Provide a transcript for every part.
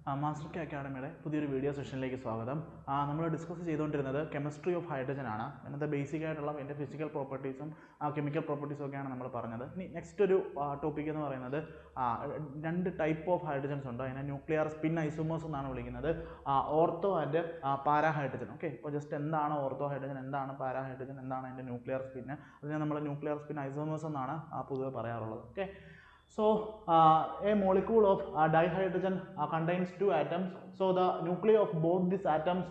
Master K അക്കാഡമിയുടെ പുതിയൊരു video സെഷനിലേക്ക് സ്വാഗതം. നമ്മൾ ഡിസ്കസ് ചെയ്തുകൊണ്ടിരുന്നത് കെമിസ്ട്രി ഓഫ് ഹൈഡ്രജൻ ആണ്. അതിനകത്ത് ബേസിക് ആയിട്ടുള്ള അതിൻ്റെ ഫിസിക്കൽ പ്രോപ്പർട്ടീസും കെമിക്കൽ പ്രോപ്പർട്ടീസും ഒക്കെയാണ് നമ്മൾ പറഞ്ഞത്. ഇനി നെക്സ്റ്റ് ഒരു ടോപ്പിക് എന്ന് പറയുന്നത് രണ്ട് ടൈപ്പ് ഓഫ് ഹൈഡ്രജൻസ് ഉണ്ട്. അതിനെ ന്യൂക്ലിയർ സ്പിൻ ഐസോമേഴ്സ് എന്നാണ് വിളിക്കുന്നത്, ortho and para hydrogen. Okay, ഇപ്പോൾ ജസ്റ്റ് എന്താണ് ഓർത്തോ ഹൈഡ്രജൻ, എന്താണ് പാരാ ഹൈഡ്രജൻ, എന്താണ് അതിൻ്റെ ന്യൂക്ലിയർ സ്പിന്ന്, അതിനെ നമ്മൾ ന്യൂക്ലിയർ സ്പിൻ ഐസോമേഴ്സ് എന്നാണ് പൊതുവെ പറയാറുള്ളത്. Okay, so a molecule of dihydrogen contains two atoms, so the nuclei of both these atoms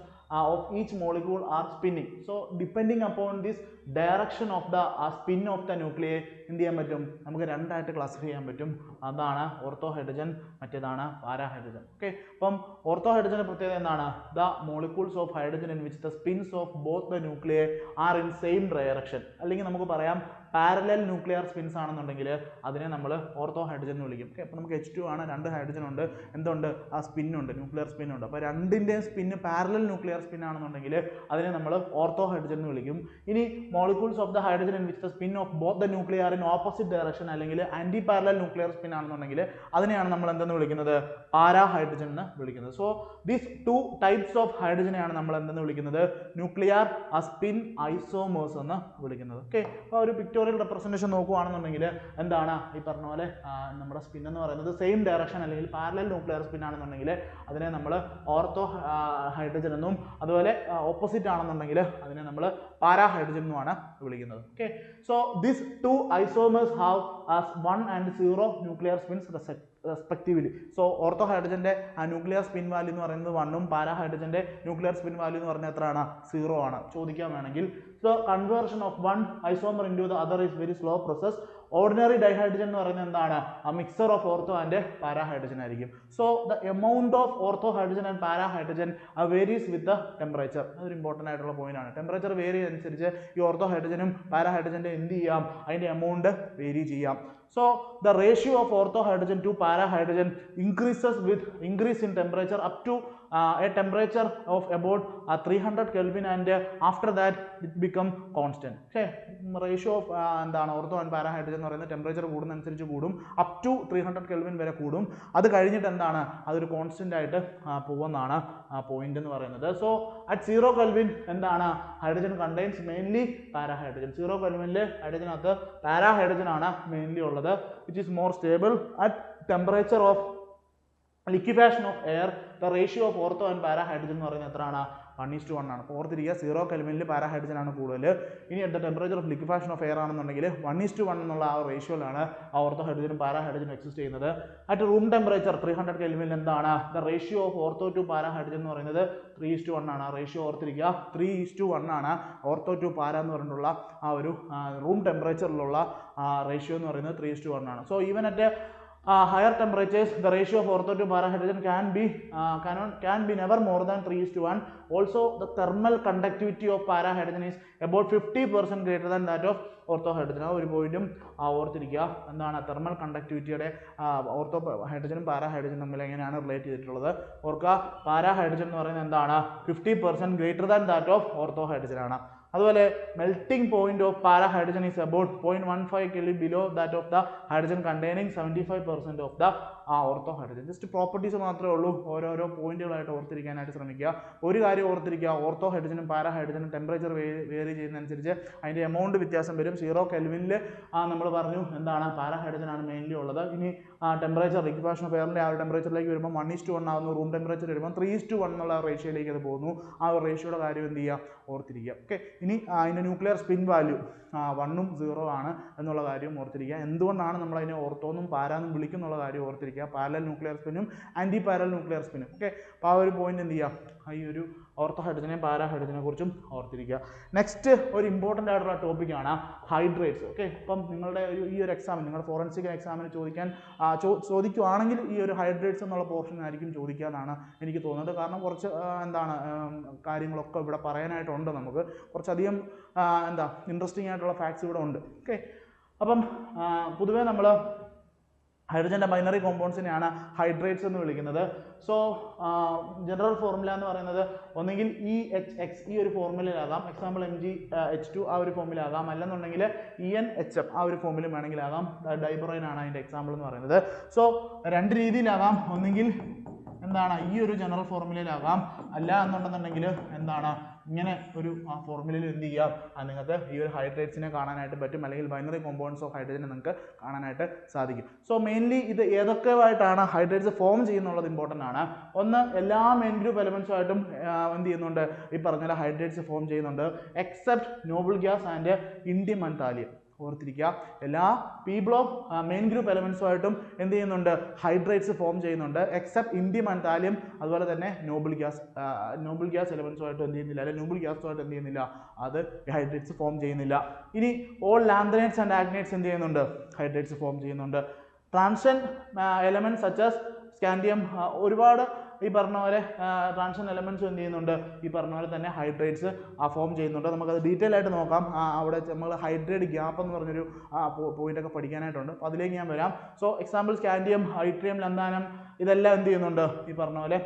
of each molecule are spinning. So depending upon this direction of the spin of the nuclei എന്ത് ചെയ്യാൻ പറ്റും, നമുക്ക് രണ്ടായിട്ട് classify ചെയ്യാൻ പറ്റും. അതാണ് ortho hydrogen, മറ്റേതാണ് para hydrogen. Okay, അപ്പം ഓർത്തോ ഹൈഡ്രജന്റെ പ്രത്യേകത എന്താണ്? The molecules of hydrogen in which the spins of both the nuclear are in same direction, അല്ലെങ്കിൽ നമുക്ക് പറയാം പാരലൽ ന്യൂക്ലിയർ സ്പിൻസ് ആണെന്നുണ്ടെങ്കിൽ അതിനെ നമ്മൾ ഓർത്തോ ഹൈഡ്രജൻ എന്ന് വിളിക്കും. ഓക്കെ, അപ്പോൾ നമുക്ക് H2 ആണ്, രണ്ട് ഹൈഡ്രജൻ ഉണ്ട്, എന്തുണ്ട്, ആ സ്പിന്നുണ്ട്, ന്യൂക്ലിയർ സ്പിന്നുണ്ട്. അപ്പോൾ രണ്ടിൻ്റെയും സ്പിന്ന് പാരലൽ ന്യൂക്ലിയർ സ്പിൻ ആണെന്നുണ്ടെങ്കിൽ അതിനെ നമ്മൾ ഓർത്തോ ഹൈഡ്രജൻ എന്ന് വിളിക്കും. ഇനി molecules of the hydrogen in which the spin of both the nuclear in opposite direction അല്ലെങ്കിൽ ആന്റി പാരലൽ ന്യൂക്ലിയർ സ്പിൻ ആണെന്നുണ്ടെങ്കിൽ അതിനെയാണ് നമ്മൾ എന്തെന്ന് വിളിക്കുന്നത്, പാരാ ഹൈഡ്രജൻ എന്ന് വിളിക്കുന്നത്. So these two types of ഹൈഡ്രജനെയാണ് നമ്മൾ എന്തെന്ന് വിളിക്കുന്നത്, ന്യൂക്ലിയർ സ്പിൻ ഐസോമേഴ്സ് എന്ന് വിളിക്കുന്നത്. ഓക്കെ, അപ്പോൾ ഒരു പിക്ടോറിയൽ റെപ്രസെൻറ്റേഷൻ നോക്കുകയാണെന്നുണ്ടെങ്കിൽ എന്താണ് ഈ പറഞ്ഞ പോലെ നമ്മുടെ സ്പിൻ എന്ന് പറയുന്നത് സെയിം ഡയറക്ഷൻ അല്ലെങ്കിൽ പാരലൽ ന്യൂക്ലിയർ സ്പിൻ ആണെന്നുണ്ടെങ്കിൽ അതിനെ നമ്മൾ ഓർത്തോ ഹൈഡ്രജൻ എന്നും, അതുപോലെ ഓപ്പോസിറ്റ് ആണെന്നുണ്ടെങ്കിൽ അതിനെ നമ്മൾ പാരാ ഹൈഡ്രജൻ എന്നുമാണ് വിളിക്കുന്നത്. Okay, so this two isomers have 1 and 0 nuclear spins respectively. So ortho ഹൈഡ്രജന്റെ ന്യൂക്ലിയർ സ്പിൻ വാല്യൂ എന്ന് പറയുന്നത് 1ഉം പാരാ ഹൈഡ്രജന്റെ ന്യൂക്ലിയർ സ്പിൻ വാല്യൂ എന്ന് പറഞ്ഞാൽ എത്രയാണ്, 0 ആണ്. ചോദിക്കാൻ വേണമെങ്കിൽ so conversion of one isomer into the other is very slow process. Ordinary dihydrogen എന്ന് പറയുന്നത് എന്താണ്, mixer of ortho and para hydrogen ആയിരിക്കും. So the amount of ortho hydrogen and para hydrogen varies with the temperature. അതൊരു important ആയിട്ടുള്ള point ആണ്. Temperature vary അനുസരിച്ച് ഈ ortho ഹൈഡ്രജനും പാരാ ഹൈഡ്രജൻ്റെ എന്ത് ചെയ്യാം, അതിൻ്റെ എമൗണ്ട് വേരി ചെയ്യാം. So the ratio of ortho hydrogen to para hydrogen increases with increase in temperature up to a temperature of about 300 Kelvin and after that it become constant. Okay, ratio of എന്താണ് ortho and para hydrogen എന്ന് പറയുന്നത് temperature കൂടുന്നതനുസരിച്ച് കൂടും, up to 300 Kelvin വരെ കൂടും. അത് കഴിഞ്ഞിട്ട് എന്താണ്, അതൊരു കോൺസ്റ്റന്റ് ആയിട്ട് പോകുന്നതാണ് പോയിന്റ് എന്ന് പറയുന്നത്. സോ അറ്റ് 0 Kelvin എന്താണ്, hydrogen contains mainly para hydrogen. 0 Kelvinൽ ഹൈഡ്രജനകത്ത് പാരാ ഹൈഡ്രജൻ ആണ് മെയിൻലി ഉള്ളത്, which is more stable. At temperature of liquefaction of air the ratio of ortho and para hydrogen എന്ന് പറയുന്നത് എത്രയാണ്, 1:1 ആണ്. അപ്പോൾ ഓർത്തിരിക്കുക, 0 Kelvinൽ പാരാ ഹൈഡ്രജൻ ആണ് കൂടുതൽ. ഇനി at the temperature of liquefaction of air ആണെന്നുണ്ടെങ്കിൽ 1:1 എന്നുള്ള ആ റേഷ്യോയിലാണ് ആ ഓർത്തോ ഹൈഡ്രജനും പാരാ ഹൈഡ്രജനും എക്സിസ്റ്റ് ചെയ്യുന്നത്. അറ്റ് റൂം ടെമ്പറേച്ചർ 300 Kelvinൽ എന്താണ്, the ratio of ortho to para hydrogen എന്ന് പറയുന്നത് 3:1 ആണ്. ആ റേഷ്യോ ഓർത്തിരിക്കുക, 3:1 ആണ് ഓർത്തോ ടു പാര എന്ന് പറഞ്ഞിട്ടുള്ള ആ ഒരു റൂം ടെമ്പറേച്ചറിലുള്ള റേഷ്യോ എന്ന് പറയുന്നത് 3:1 ആണ്. So even at higher temperatures the ratio of ortho to para hydrogen can be never more than 3:1. Also the thermal conductivity of para hydrogen is about 50% greater than that of ortho hydrogen. ആ ഒരു പോയിന്റും ഓർത്തിരിക്കുക. എന്താണ് thermal കണ്ടക്ടിവിറ്റിയുടെ ortho ഹൈഡ്രജനും para ഹൈഡ്രജനും തമ്മിൽ എങ്ങനെയാണ് relate ചെയ്തിട്ടുള്ളത് ഓർക്കുക. പാരാ ഹൈഡ്രജൻ എന്ന് പറയുന്നത് എന്താണ്, 50% greater than that of ortho hydrogen ആണ്. അതുപോലെ melting point of para hydrogen is about 0.15 Kelvin below that of the hydrogen containing 75% of the ortho hydrogen. Just properties മാത്രമേ ഉള്ളൂ, ഓരോരോ പോയിന്റുകളായിട്ട് ഓർത്തിരിക്കാനായിട്ട് ശ്രമിക്കുക. ഒരു കാര്യം ഓർത്തിരിക്കുക, ഓർത്തോ ഹൈഡ്രജനും പാരാ ഹൈഡ്രജനും ടെമ്പറേച്ചർ വേരി ചെയ്യുന്നതനുസരിച്ച് അതിൻ്റെ എമൗണ്ട് വ്യത്യാസം വരും. 0 Kelvinൽ നമ്മൾ പറഞ്ഞു എന്താണ്, പാരാ ഹൈഡ്രജൻ ആണ് മെയിൻലി ഉള്ളത്. ഇനി ടെമ്പറേച്ചർ ലിക്വിഫാഷൻ ഓഫ് എയറിൻ്റെ ആ ഒരു ടെമ്പറേച്ചറിലേക്ക് വരുമ്പോൾ 1:1 ആവുന്നു, റൂം ടെമ്പറേച്ചർ വരുമ്പോൾ 3:1 എന്നുള്ള റേഷ്യോയിലേക്ക് അത് പോകുന്നു. ആ ഒരു റേഷ്യോയുടെ കാര്യം എന്ത് ചെയ്യുക, ഓർത്തിരിക്കുക. ഓക്കെ, ഇനി അതിൻ്റെ ന്യൂക്ലിയർ സ്പിൻ വാല്യൂ 1ഉം 0 ആണ് എന്നുള്ള കാര്യം ഓർത്തിരിക്കുക. എന്തുകൊണ്ടാണ് നമ്മൾ അതിനെ ഓർത്തോന്നും പാരാന്നും വിളിക്കുന്നുള്ള കാര്യം ഓർത്തിരിക്കുക. പാരലൽ ന്യൂക്ലിയർ സ്പിന്നും ആൻറ്റി പാരലൽ ന്യൂക്ലിയർ സ്പിന്നും. ഓക്കെ, അപ്പോൾ ആ ഒരു പോയിന്റ് എന്ത് ചെയ്യുക, ഈ ഒരു ഓർത്തോ ഹൈഡ്രജനെയും പാരാ ഹൈഡ്രജനെ കുറിച്ചും ഓർത്തിരിക്കുക. നെക്സ്റ്റ് ഒരു ഇമ്പോർട്ടൻ്റ് ആയിട്ടുള്ള ടോപ്പിക്കാണ് ഹൈഡ്രേറ്റ്സ്. ഓക്കെ, അപ്പം നിങ്ങളുടെ ഈ ഒരു എക്സാമിന്, നിങ്ങളുടെ ഫോറൻസിക് എക്സാമിന് ചോദിക്കുകയാണെങ്കിൽ ഈ ഒരു ഹൈഡ്രേറ്റ്സ് എന്നുള്ള പോർഷൻ ആയിരിക്കും ചോദിക്കുക എന്നാണ് എനിക്ക് തോന്നുന്നത്. കാരണം കുറച്ച് എന്താണ് കാര്യങ്ങളൊക്കെ ഇവിടെ പറയാനായിട്ടുണ്ട്, നമുക്ക് കുറച്ചധികം ഇൻട്രസ്റ്റിംഗ് ആയിട്ടുള്ള ഫാക്ട്സ് ഇവിടെ ഉണ്ട്. ഓക്കെ, അപ്പം പൊതുവേ നമ്മൾ ഹൈഡ്രജൻ്റെ ബൈനറി കോമ്പൗണ്ട്സിനെയാണ് ഹൈഡ്രേറ്റ്സ് എന്ന് വിളിക്കുന്നത്. സോ ജനറൽ ഫോർമുല എന്ന് പറയുന്നത് ഒന്നെങ്കിൽ EHX ഈ ഒരു ഫോർമുലയിലാകാം, എക്സാമ്പിൾ MgH2 ആ ഒരു ഫോർമുലയാകാം, അല്ലെന്നുണ്ടെങ്കിൽ EnHF ആ ഒരു ഫോർമുലയും വേണമെങ്കിലാകാം. ഡൈബറൈൻ ആണ് അതിൻ്റെ എക്സാമ്പിൾ എന്ന് പറയുന്നത്. സോ രണ്ട് രീതിയിലാകാം, ഒന്നെങ്കിൽ എന്താണ് ഈ ഒരു ജനറൽ ഫോർമുലയിലാകാം, അല്ല എന്നുണ്ടെന്നുണ്ടെങ്കിൽ എന്താണ് ഇങ്ങനെ ഒരു ഫോർമുലയിൽ എന്ത് ചെയ്യാം, നിങ്ങൾക്ക് ഈ ഒരു ഹൈഡ്രേറ്റ്സിനെ കാണാനായിട്ട് പറ്റും, അല്ലെങ്കിൽ ബൈനറി കോമ്പൗണ്ട്സ് ഓഫ് ഹൈഡ്രജനെ നിങ്ങൾക്ക് കാണാനായിട്ട് സാധിക്കും. സോ മെയിൻലി ഇത് ഏതൊക്കെ ആയിട്ടാണ് ഹൈഡ്രേറ്റ്സ് ഫോം ചെയ്യുന്നുള്ളത് ഇമ്പോർട്ടൻ്റ് ആണ്. ഒന്ന്, എല്ലാ മെയിൻ ഗ്രൂപ്പ് എലമെന്റ്സുമായിട്ടും എന്ത് ചെയ്യുന്നുണ്ട്, ഈ പറഞ്ഞ ഹൈഡ്രേറ്റ്സ് ഫോം ചെയ്യുന്നുണ്ട്, except noble gas and indium and thallium. ഓർത്തിരിക്കുക, എല്ലാ പി ബ്ലോക്ക് മെയിൻ ഗ്രൂപ്പ് എലമെന്റ്സുമായിട്ടും എന്ത് ചെയ്യുന്നുണ്ട്, ഹൈഡ്രേറ്റ്സ് ഫോം ചെയ്യുന്നുണ്ട്, എക്സെപ്റ്റ് ഇൻഡിയം ആൻഡ് താലിയം, അതുപോലെ തന്നെ നോബിൾ ഗ്യാസ് എലമെന്റ്സുമായിട്ട് എന്ത് ചെയ്യുന്നില്ല, അല്ലെങ്കിൽ നോബിൾ ഗ്യാസുമായിട്ട് എന്ത് ചെയ്യുന്നില്ല, അത് ഹൈഡ്രേറ്റ്സ് ഫോം ചെയ്യുന്നില്ല. ഇനി ഓൾ ലാന്തനൈറ്റ്സ് ആൻഡ് ആഗ്നൈറ്റ്സ് എന്ത് ചെയ്യുന്നുണ്ട്, ഹൈഡ്രേറ്റ്സ് ഫോം ചെയ്യുന്നുണ്ട്. ട്രാൻഷൻ എലമെന്റ്സ് സച്ചസ് സ്കാൻഡിയം, ഒരുപാട് ഈ പറഞ്ഞ പോലെ ട്രാൻഷൻ എലമെന്റ്സ് എന്ത് ചെയ്യുന്നുണ്ട്, ഈ പറഞ്ഞ പോലെ തന്നെ ഹൈഡ്രേറ്റ്സ് ഫോം ചെയ്യുന്നുണ്ട്. നമുക്കത് ഡീറ്റെയിൽ ആയിട്ട് നോക്കാം. അവിടെ നമ്മൾ ഹൈഡ്രേറ്റ് ഗ്യാപ്പ് എന്ന് പറഞ്ഞൊരു പോയിന്റ് ഒക്കെ പഠിക്കാനായിട്ടുണ്ട്, അപ്പോൾ അതിലേക്ക് ഞാൻ വരാം. സോ എക്സാമ്പിൾ സ്കാൻഡിയം, ഹൈഡ്രിയം, ലന്താനം, ഇതെല്ലാം എന്ത് ചെയ്യുന്നുണ്ട്, ഈ പറഞ്ഞ പോലെ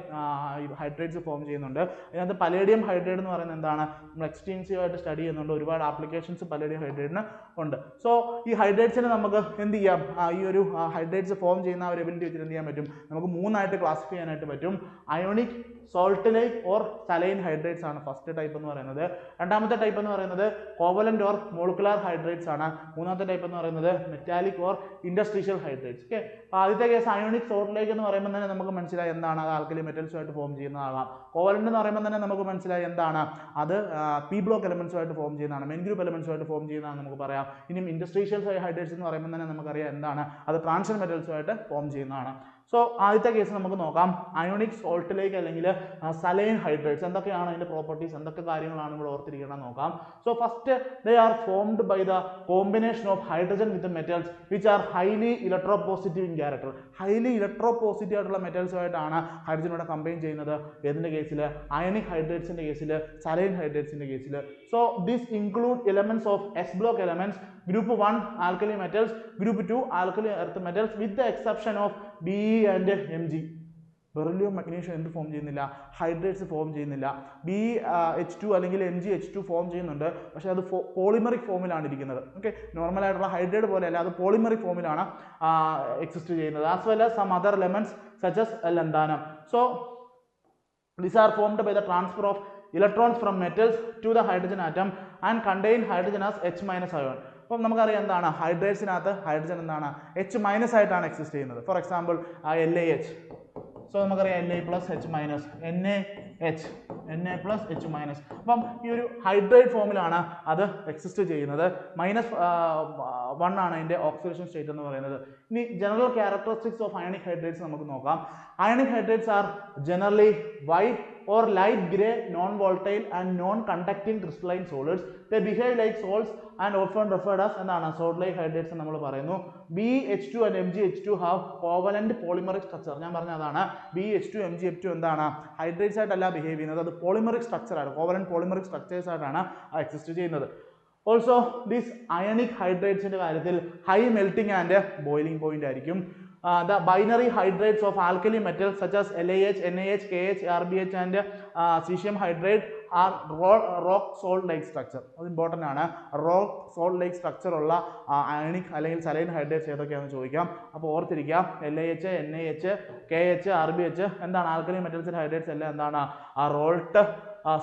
ഹൈഡ്രേറ്റ്സ് ഫോം ചെയ്യുന്നുണ്ട്. അതിനകത്ത് പലേഡിയം ഹൈഡ്രേറ്റ് എന്ന് പറയുന്നത് എന്താണ്, നമ്മൾ എക്സ്റ്റെൻസീവ് ആയിട്ട് സ്റ്റഡി ചെയ്യുന്നുണ്ട്, ഒരുപാട് ആപ്ലിക്കേഷൻസ് പലേഡിയം ഹൈഡ്രേറ്റിന് ഉണ്ട്. സോ ഈ ഹൈഡ്രേറ്റ്സിന് നമുക്ക് എന്ത് ചെയ്യാം, ഈ ഒരു ഹൈഡ്രേറ്റ്സ് ഫോം ചെയ്യുന്ന ഒരു എബിലിറ്റി വെച്ചിട്ട് എന്ത് ചെയ്യാൻ പറ്റും, നമുക്ക് മൂന്നായിട്ട് ക്ലാസിഫൈ ചെയ്യാനായിട്ട് പറ്റും. Ionic, salt like or saline hydrates ആണ് ഫസ്റ്റ് ടൈപ്പ് എന്ന് പറയുന്നത്. രണ്ടാമത്തെ ടൈപ്പ് എന്ന് പറയുന്നത് കോവലന്റ് ഓർ മോളിക്കുലാർ ഹൈഡ്രേറ്റ്സ് ആണ്. മൂന്നാമത്തെ ടൈപ്പ് എന്ന് പറയുന്നത് മെറ്റാലിക് ഓർ ഇൻഡസ്ട്രീഷ്യൽ ഹൈഡ്രേറ്റ്സ്. ഓക്കെ, അപ്പോൾ ആദ്യത്തെ കേസ് അയോണിക്, സോൾട്ട് ലൈക്ക് എന്ന് പറയുമ്പോൾ തന്നെ നമുക്ക് മനസ്സിലായി എന്താണ്, അത് ആൽക്കലി മെറ്റൽസുമായിട്ട് ഫോം ചെയ്യുന്നതാകാം. കോവലന്റ് എന്ന് പറയുമ്പോൾ തന്നെ നമുക്ക് മനസ്സിലായി എന്താണ്, അത് പി ബ്ലോക്ക് എലമെന്റ്സുമായിട്ട് ഫോം ചെയ്യുന്നതാണ്, മെയിൻ ഗ്രൂപ്പ് എലമെന്റ്സുമായിട്ട് ഫോം ചെയ്യുന്നതാണ് നമുക്ക് പറയാം. ഇനിയും ഇൻഡസ്ട്രീഷ്യൽ ഹൈഡ്രേറ്റ്സ് എന്ന് പറയുമ്പോൾ തന്നെ നമുക്കറിയാം എന്താണ്, അത് ട്രാൻഷൻ മെറ്റൽസുമായിട്ട് ഫോം ചെയ്യുന്നതാണ്. സോ ആദ്യത്തെ കേസ് നമുക്ക് നോക്കാം, അയോണിക്, സോൾട്ട് ലൈക്ക് അല്ലെങ്കിൽ സലൈൻ ഹൈഡ്രേറ്റ്സ്. എന്തൊക്കെയാണ് അതിന്റെ പ്രോപ്പർട്ടീസ്, എന്തൊക്കെ കാര്യങ്ങളാണ് ഇവിടെ ഓർത്തിരിക്കണം നോക്കാം. So first, they are formed by the combination of hydrogen with metals which are highly electropositive in character. Highly electropositive ആയിട്ടുള്ള മെറ്റൽസുമായിട്ടാണ് ഹൈഡ്രജൻ ഇവിടെ കമ്പൈൻ ചെയ്യുന്നത്. ഏതിന്റെ കേസിൽ, അയോണിക് ഹൈഡ്രേറ്റ്സിന്റെ കേസിൽ, സലൈൻ ഹൈഡ്രേറ്റ്സിന്റെ കേസിൽ. So this include elements of S block elements, group 1 alkali metals, group 2 alkali earth metals with the exception of B and M G. Beryllium, magnesium എന്ത് form ചെയ്യുന്നില്ല, ഹൈഡ്രേറ്റ്സ് ഫോം ചെയ്യുന്നില്ല. BH2 അല്ലെങ്കിൽ MgH2 form ചെയ്യുന്നുണ്ട്, പക്ഷേ അത് polymeric ഫോമിലാണ് ഇരിക്കുന്നത്. Okay, normal ആയിട്ടുള്ള ഹൈഡ്രേറ്റ് പോലെയല്ല, അത് പോളിമറിക് ഫോമിലാണ് എക്സിസ്റ്റ് ചെയ്യുന്നത്. As well as some other elements such as lanthanum. So these are formed by the transfer of electrons from metals to the hydrogen atom and contain hydrogen as H- ion. അപ്പം നമുക്കറിയാം എന്താണ്, ഹൈഡ്രേറ്റ്സിനകത്ത് hydrogen എന്താണ്, H- ആയിട്ടാണ് exist ചെയ്യുന്നത്. For example LaH. So നമുക്കറിയാം Na plus H minus, Na plus H minus. അപ്പം ഈ ഒരു ഹൈഡ്രേറ്റ് ഫോമിലാണ് അത് എക്സിസ്റ്റ് ചെയ്യുന്നത്. -1 ആണ് അതിന്റെ ഓക്സിഡേഷൻ സ്റ്റേറ്റ് എന്ന് പറയുന്നത്. ഇനി general characteristics of ionic hydrates നമുക്ക് നോക്കാം. Ionic hydrates are generally white or light gray, non-volatile and non-conducting crystalline solids. They behave like salts and often referred as എന്താണ്, salt-like hydrates എന്ന് നമ്മൾ പറയുന്നു. BH2 and MgH2 have covalent polymeric structure. ഞാൻ പറഞ്ഞ അതാണ്, BH2 MgH2 എന്താണ്, hydrates ആയിട്ടല്ല behave ചെയ്യുന്നത്, അത് പോളിമറിക് സ്ട്രക്ചർ ആണ്, കോവലന്റ് പോളിമറിക് സ്ട്രക്ചേഴ്സ് ആയിട്ടാണ് എക്സിസ്റ്റ് ചെയ്യുന്നത്. ഓൾസോ ദിസ് അയണിക് ഹൈഡ്രേറ്റ്സിന്റെ കാര്യത്തിൽ high melting and boiling point ആയിരിക്കും. The binary hydrates of alkali metals such as LaH, NaH, KH, RBH and cesium hydrate are rock salt like structure. അത് important ആണ്. Rock salt like structure ഉള്ള ionic അല്ലെങ്കിൽ saline hydrates ഏതൊക്കെയാണെന്ന് ചോദിക്കാം. അപ്പോൾ ഓർത്തിരിക്കുക, LaH, NaH, KH, RBH എന്താണ്, alkali മെറ്റൽസിന്റെ hydrates എല്ലാം എന്താണ്, റോൾട്ട്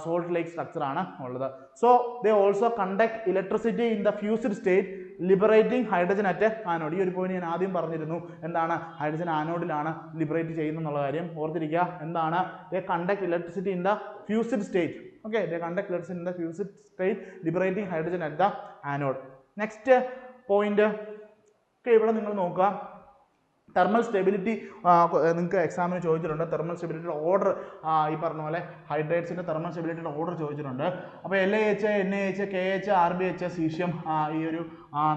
salt like structure ആണ് ഉള്ളത്. So they also conduct electricity in the fused state, liberating hydrogen at anode. ഈ ഒരു പോയിന്റ് ഞാൻ ആദ്യം പറഞ്ഞിരുന്നു, എന്താണ്, ഹൈഡ്രജൻ ആനോഡിലാണ് ലിബറേറ്റ് ചെയ്യുന്നത് എന്നുള്ള കാര്യം ഓർത്തിരിക്കുക. എന്താണ്, they conduct electricity in the fused state. Okay, they conduct electricity in the fused state, liberating hydrogen at the anode. Next point, okay, ഇവിടെ നിങ്ങൾ നോക്കുക, തെർമൽ സ്റ്റെബിലിറ്റി നിങ്ങൾക്ക് എക്സാമിന് ചോദിച്ചിട്ടുണ്ട്. തെർമൽ സ്റ്റെബിലിറ്റിയുടെ ഓർഡർ ഈ പറഞ്ഞ പോലെ ഹൈഡ്രേറ്റ്സിൻ്റെ തെർമൽ സ്റ്റെബിലിറ്റിയുടെ ഓർഡർ ചോദിച്ചിട്ടുണ്ട്. അപ്പോൾ LaH, NaH, KH, RBH, caesium ഈ ഒരു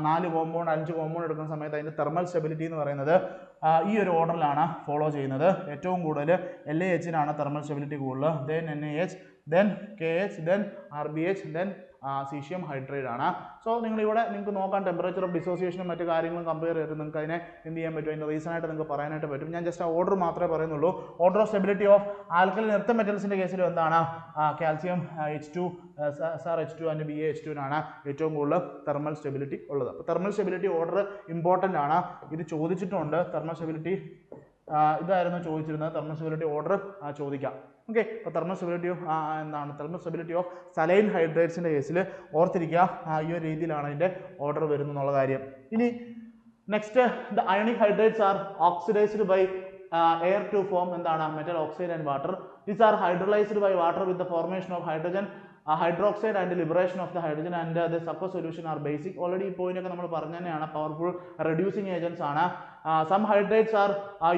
4 കോമ്പൗണ്ട് 5 കോമ്പൗണ്ട് എടുക്കുന്ന സമയത്ത് അതിൻ്റെ തെർമൽ സ്റ്റെബിലിറ്റി എന്ന് പറയുന്നത് ഈ ഒരു ഓർഡറിലാണ് ഫോളോ ചെയ്യുന്നത്. ഏറ്റവും കൂടുതൽ LaHനാണ് തെർമൽ സ്റ്റെബിലിറ്റി കൂടുതൽ, then NaH, then KH, then RBH, then caesium hydrate ആണ്. സോ നിങ്ങളിവിടെ നിങ്ങൾക്ക് നോക്കാം, ടെമ്പറേച്ചർ ഓഫ് ഡിസോസിയേഷനും മറ്റു കാര്യങ്ങളും കമ്പയർ ചെയ്ത് നിങ്ങൾക്ക് അതിനെ എന്ത് ചെയ്യാൻ പറ്റും, അതിൻ്റെ റീസൺ ആയിട്ട് നിങ്ങൾക്ക് പറയാനായിട്ട് പറ്റും. ഞാൻ ജസ്റ്റ് ആ ഓർഡർ മാത്രമേ പറയുന്നുള്ളൂ. Order of stability of alkaline earth മെറ്റൽസിൻ്റെ കേസിലും എന്താണ്, കാൽസ്യം H2 ആൻഡ് BaH2 ഏറ്റവും കൂടുതൽ തെർമൽ സ്റ്റെബിലിറ്റി ഉള്ളത്. അപ്പോൾ തെർമൽ സ്റ്റെബിലിറ്റി ഓർഡർ ഇമ്പോർട്ടൻ്റ് ആണ്, ഇത് ചോദിച്ചിട്ടുണ്ട്. തെർമൽ സ്റ്റെബിലിറ്റി ഇതായിരുന്നു ചോദിച്ചിരുന്നത്, തെർമോസ്റ്റെബിലിറ്റി ഓർഡർ ചോദിക്കാം. ഓക്കെ, അപ്പോൾ തെർമോസ്റ്റെബിലിറ്റി എന്താണ് തെർമോസ്റ്റെബിലിറ്റി ഓഫ് സലൈൻ ഹൈഡ്രേറ്റ്സിൻ്റെ കേസിൽ ഓർത്തിരിക്കുക ഈ ഒരു രീതിയിലാണ് അതിൻ്റെ ഓർഡർ വരുന്നത് എന്നുള്ള കാര്യം. ഇനി next, the ionic hydrates are oxidized by air to form എന്താണ് metal oxide and water. These are hydrolyzed by water with the formation of hydrogen hydroxide and liberation of the hydrogen, and the aqueous solution are basic. Already ഈ point ഒക്കെ നമ്മൾ പറഞ്ഞു തന്നെയാണ്, powerful reducing agents ആണ്. Some hydrates are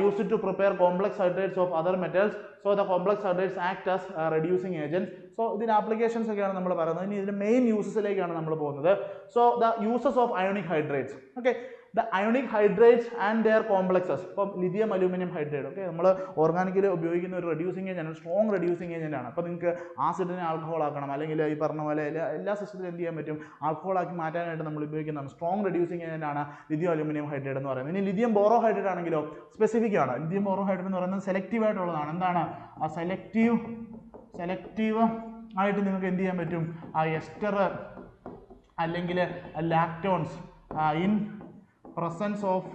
used to prepare complex hydrates of other metals, so the complex hydrates act as reducing agents. So ഇതിന്റെ applications ഒക്കെയാണ് നമ്മൾ പറയുന്നത്. ഇനി ഇതിന്റെ മെയിൻ യൂസസിലേക്കാണ് നമ്മൾ പോകുന്നത്. So the uses of ionic hydrates. Okay, the ionic hydrates and their complexes. ഇപ്പം lithium aluminium hydrate, okay, നമ്മൾ ഓർഗാനിക്കിൽ ഉപയോഗിക്കുന്ന ഒരു റെഡ്യൂസിങ് ഏജന്റ് ആണ്, സ്ട്രോങ് റെഡ്യൂസിങ് ഏജന്റ് ആണ്. അപ്പോൾ നിങ്ങൾക്ക് ആസിഡിനെ ആൽക്കഹോൾ ആക്കണം, അല്ലെങ്കിൽ ഈ പറഞ്ഞ പോലെ എല്ലാ സിസ്റ്റത്തിലും എന്ത് ചെയ്യാൻ പറ്റും, ആൽക്കഹോൾ ആക്കി മാറ്റാനായിട്ട് നമ്മൾ ഉപയോഗിക്കുന്നതാണ് സ്ട്രോങ് റെഡ്യൂസിങ് ഏജന്റ് ആണ് ലിഥിയം അലൂമിനിയം ഹൈഡ്രേറ്റ് എന്ന് പറയുന്നത്. ഇനി ലിഥിയം ബോറോ ഹൈഡ്രേറ്റ് ആണെങ്കിലോ സ്പെസിഫിക് ആണ്. ലിഥിയം ബോറോ ഹൈഡ്രേറ്റ് എന്ന് പറയുന്നത് സെലക്റ്റീവ് ആയിട്ടുള്ളതാണ്. എന്താണ് ആ സെലക്റ്റീവ് ആയിട്ട് നിങ്ങൾക്ക് എന്ത് ചെയ്യാൻ പറ്റും, ആ എസ്റ്റർ അല്ലെങ്കിൽ ലാക്ടോൺസ് ഇൻ പ്രസൻസ് ഓഫ്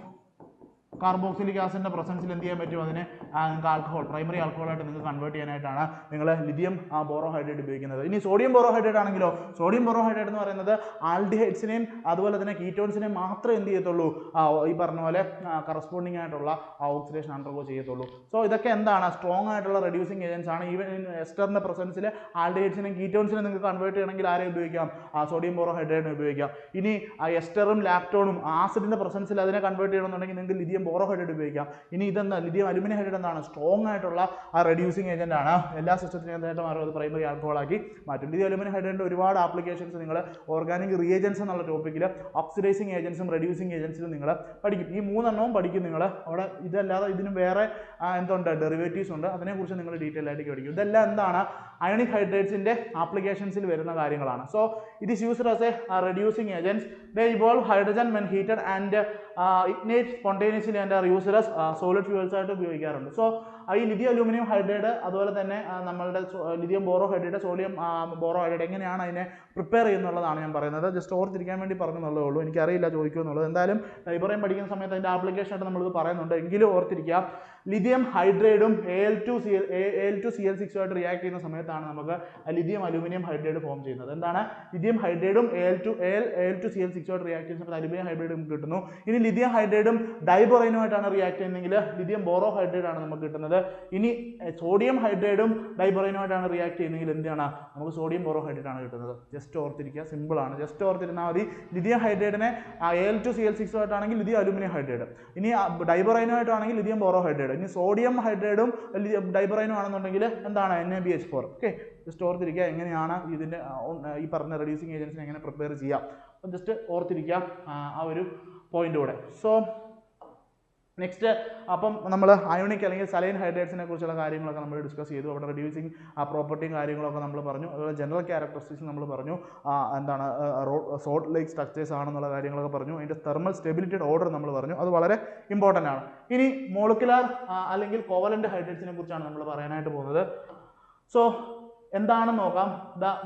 കാർബോക്സിലിക് ആസിഡിൻ്റെ പ്രസൻസിൽ എന്ത് ചെയ്യാൻ പറ്റും, അതിനെ നിങ്ങൾക്ക് ആൽക്കഹോൾ, പ്രൈമറി ആൽക്കഹോളായിട്ട് നിങ്ങൾക്ക് കൺവേർട്ട് ചെയ്യാനായിട്ടാണ് നിങ്ങൾ ലിഥിയം ബോറോ ഹൈഡ്രേറ്റ് ഉപയോഗിക്കുന്നത്. ഇനി സോഡിയം ബോറോ ഹൈഡ്രേറ്റ് ആണെങ്കിലോ, സോഡിയം ബോറോ ഹൈഡ്രേറ്റ് എന്ന് പറയുന്നത് ആൽഡിഹൈഡ്സിനെയും അതുപോലെ തന്നെ കീറ്റോൺസിനെയും മാത്രമേ എന്ത് ചെയ്യത്തുള്ളൂ, ഈ പറഞ്ഞ പോലെ കറസ്പോണ്ടിങ് ആയിട്ടുള്ള ഓക്സിഡേഷൻ അണ്ടർഗോ ചെയ്യത്തുള്ളൂ. സോ ഇതൊക്കെ എന്താണ്, സ്ട്രോങ് ആയിട്ടുള്ള റെഡ്യൂസിങ് ഏജൻസ് ആണ്. ഈവൻ എസ്റ്ററിൻ്റെ പ്രസൻസിൽ ആൽഡിഹൈഡ്സിനെയും കീറ്റോൺസിനെയും നിങ്ങൾക്ക് കൺവേർട്ട് ചെയ്യണമെങ്കിൽ ആരെ ഉപയോഗിക്കാം, സോഡിയം ബോറോ ഹൈഡ്രേറ്റിനെ ഉപയോഗിക്കാം. ഇനി എസ്റ്ററും ലാക്ടോണും ആസിഡിൻ്റെ പ്രസൻസിൽ അതിനെ കൺവേർട്ട് ചെയ്യണമെന്നുണ്ടെങ്കിൽ നിങ്ങൾക്ക് ലിഥിയം ബോറോ ഹൈഡ്രേറ്റ് ഉപയോഗിക്കാം. ഇനി ഇതെന്താ, ലിഥിയം അലുമിനിയം ഹൈഡ്രേറ്റ് എന്താണ്, സ്ട്രോങ് ആയിട്ടുള്ള റെഡ്യൂസിങ് ഏജന്റ് ആണ്. എല്ലാ സിസ്റ്റത്തിനും എന്തായിട്ട് മാറും, അത് പ്രൈമറി ആൽക്കഹോളാക്കി മാറ്റും. ലിഥിയം അലുമിനിയം ഹൈഡ്രേറ്റിൻ്റെ ഒരുപാട് ആപ്ലിക്കേഷൻസ് നിങ്ങൾ ഓർഗാനിക് റിയേജൻസ് എന്നുള്ള ടോപ്പിക്കിൽ ഓക്സിഡൈസിങ് ഏജൻസും റെഡ്യൂസിങ് ഏജൻസിലും നിങ്ങൾ പഠിക്കും. ഈ മൂന്നെണ്ണവും പഠിക്കും നിങ്ങൾ അവിടെ. ഇതല്ലാതെ ഇതിനും വേറെ എന്തുണ്ട്, ഡെറിവേറ്റീവ്സ് ഉണ്ട്, അതിനെക്കുറിച്ച് നിങ്ങൾ ഡീറ്റെയിൽ ആയിട്ട് പഠിക്കും. ഇതെല്ലാം എന്താണ്, അയോണിക് ഹൈഡ്രേറ്റ്സിൻ്റെ ആപ്ലിക്കേഷൻസിൽ വരുന്ന കാര്യങ്ങളാണ്. So it is used as A reducing agents. They evolve hydrogen when heated and ignite spontaneously and are used as solid fuels ആയിട്ട് ഉപയോഗിക്കാറുണ്ട്. സോ ഈ ലിഥിയം അലൂമിനിയം ഹൈഡ്രേറ്റ് അതുപോലെ തന്നെ നമ്മളുടെ lithium boro hydrate, sodium borrow hydrate എങ്ങനെയാണ് അതിനെ prepare ചെയ്യുന്നുള്ളതാണ് ഞാൻ പറയുന്നത്. ജസ്റ്റ് ഓർത്തിരിക്കാൻ വേണ്ടി പറഞ്ഞെന്നുള്ളതേ ഉള്ളൂ, എനിക്കറിയില്ല ചോദിക്കുമെന്നുള്ളത്. എന്തായാലും ലൈബ്രറിയും പഠിക്കുന്ന സമയത്ത് അതിൻ്റെ ആപ്ലിക്കേഷൻ ആയിട്ട് നമ്മളിത് പറയുന്നുണ്ട്, എങ്കിലും ഓർത്തിരിക്കുക. ലിഥിയം ഹൈഡ്രേറ്റും Al2Cl6 ആയിട്ട് റിയാക്ട് ചെയ്യുന്ന സമയത്താണ് നമുക്ക് ലിഥിയം അലൂമിനിയം ഹൈഡ്രേറ്റ് ഫോം ചെയ്യുന്നത്. എന്താണ്, ലിഥിയം ഹൈഡ്രേറ്റും Al2Cl6 ആയിട്ട് റിയാക്ട് ചെയ്യുന്ന സമയത്ത് അലൂമിനിയം ഹൈഡ്രേറ്റ് നമുക്ക് കിട്ടുന്നു. ഇനി ലിഥിയം ഹൈഡ്രേറ്റും ഡൈബൊറൈനുമായിട്ടാണ് റിയാക്ട് ചെയ്യുന്നതെങ്കിൽ ലിഥിയം ബോറോ ഹൈഡ്രേറ്റ് ആണ് നമുക്ക് കിട്ടുന്നത്. ഇനി സോഡിയം ഹൈഡ്രേറ്റും ഡൈബൊറൈനുമായിട്ടാണ് റിയാക്ട് ചെയ്യുന്നതെങ്കിൽ എന്താണ്, നമുക്ക് സോഡിയം ബോറോ ഹൈഡ്രേറ്റ് ആണ് കിട്ടുന്നത്. ജസ്റ്റ് ഓർത്തിരിക്കുക, സിമ്പിൾ ആണ്, ജസ്റ്റ് ഓർത്തിരുന്നാൽ മതി. ലിഥിയം ഹൈഡ്രേറ്റിനെ Al2Cl6 ആയിട്ടാണെങ്കിൽ ലിഥിയം അലൂമിനിയം ഹൈഡ്രേറ്റ്, ഇനി ഡൈബൊറൈനുമായിട്ടാണെങ്കിൽ ലിഥിയം ബോറോ ഹൈഡ്രേറ്റ്, ഇനി സോഡിയം ഹൈഡ്രേറ്റും ഡൈബൊറൈനും ആണെന്നുണ്ടെങ്കിൽ എന്താണ്, NaBH4. ഓക്കെ, ജസ്റ്റ് ഓർത്തിരിക്കുക എങ്ങനെയാണ് ഇതിൻ്റെ ഈ പറഞ്ഞ റെഡ്യൂസിങ് ഏജൻസിനെ എങ്ങനെ പ്രിപ്പയർ ചെയ്യാം, അപ്പം ജസ്റ്റ് ഓർത്തിരിക്കുക ആ ഒരു പോയിന്റ് കൂടെ. സോ നെക്സ്റ്റ്, അപ്പം നമ്മൾ അയോണിക് അല്ലെങ്കിൽ സലൈൻ ഹൈഡ്രേറ്റ്സിനെ കുറിച്ചുള്ള കാര്യങ്ങളൊക്കെ നമ്മൾ ഡിസ്കസ് ചെയ്തു. അവിടെ റെഡ്യൂസിങ് പ്രോപ്പർട്ടിയും കാര്യങ്ങളൊക്കെ നമ്മൾ പറഞ്ഞു. അതുപോലെ ജനറൽ ക്യാരക്ടറിസ്റ്റിക്സ് നമ്മൾ പറഞ്ഞു, എന്താണ് സോൾട്ട് ലൈക്ക് സ്ട്രക്ചേഴ്സ് ആണെന്നുള്ള കാര്യങ്ങളൊക്കെ പറഞ്ഞു. അതിൻ്റെ തെർമൽ സ്റ്റെബിലിറ്റിയുടെ ഓർഡർ നമ്മൾ പറഞ്ഞു, അത് വളരെ ഇമ്പോർട്ടൻ്റ് ആണ്. ഇനി മോളിക്കുലാർ അല്ലെങ്കിൽ കോവലന്റ് ഹൈഡ്രേറ്റ്സിനെ കുറിച്ചാണ് നമ്മൾ പറയാനായിട്ട് പോകുന്നത്. സോ എന്താണെന്ന് നോക്കാം.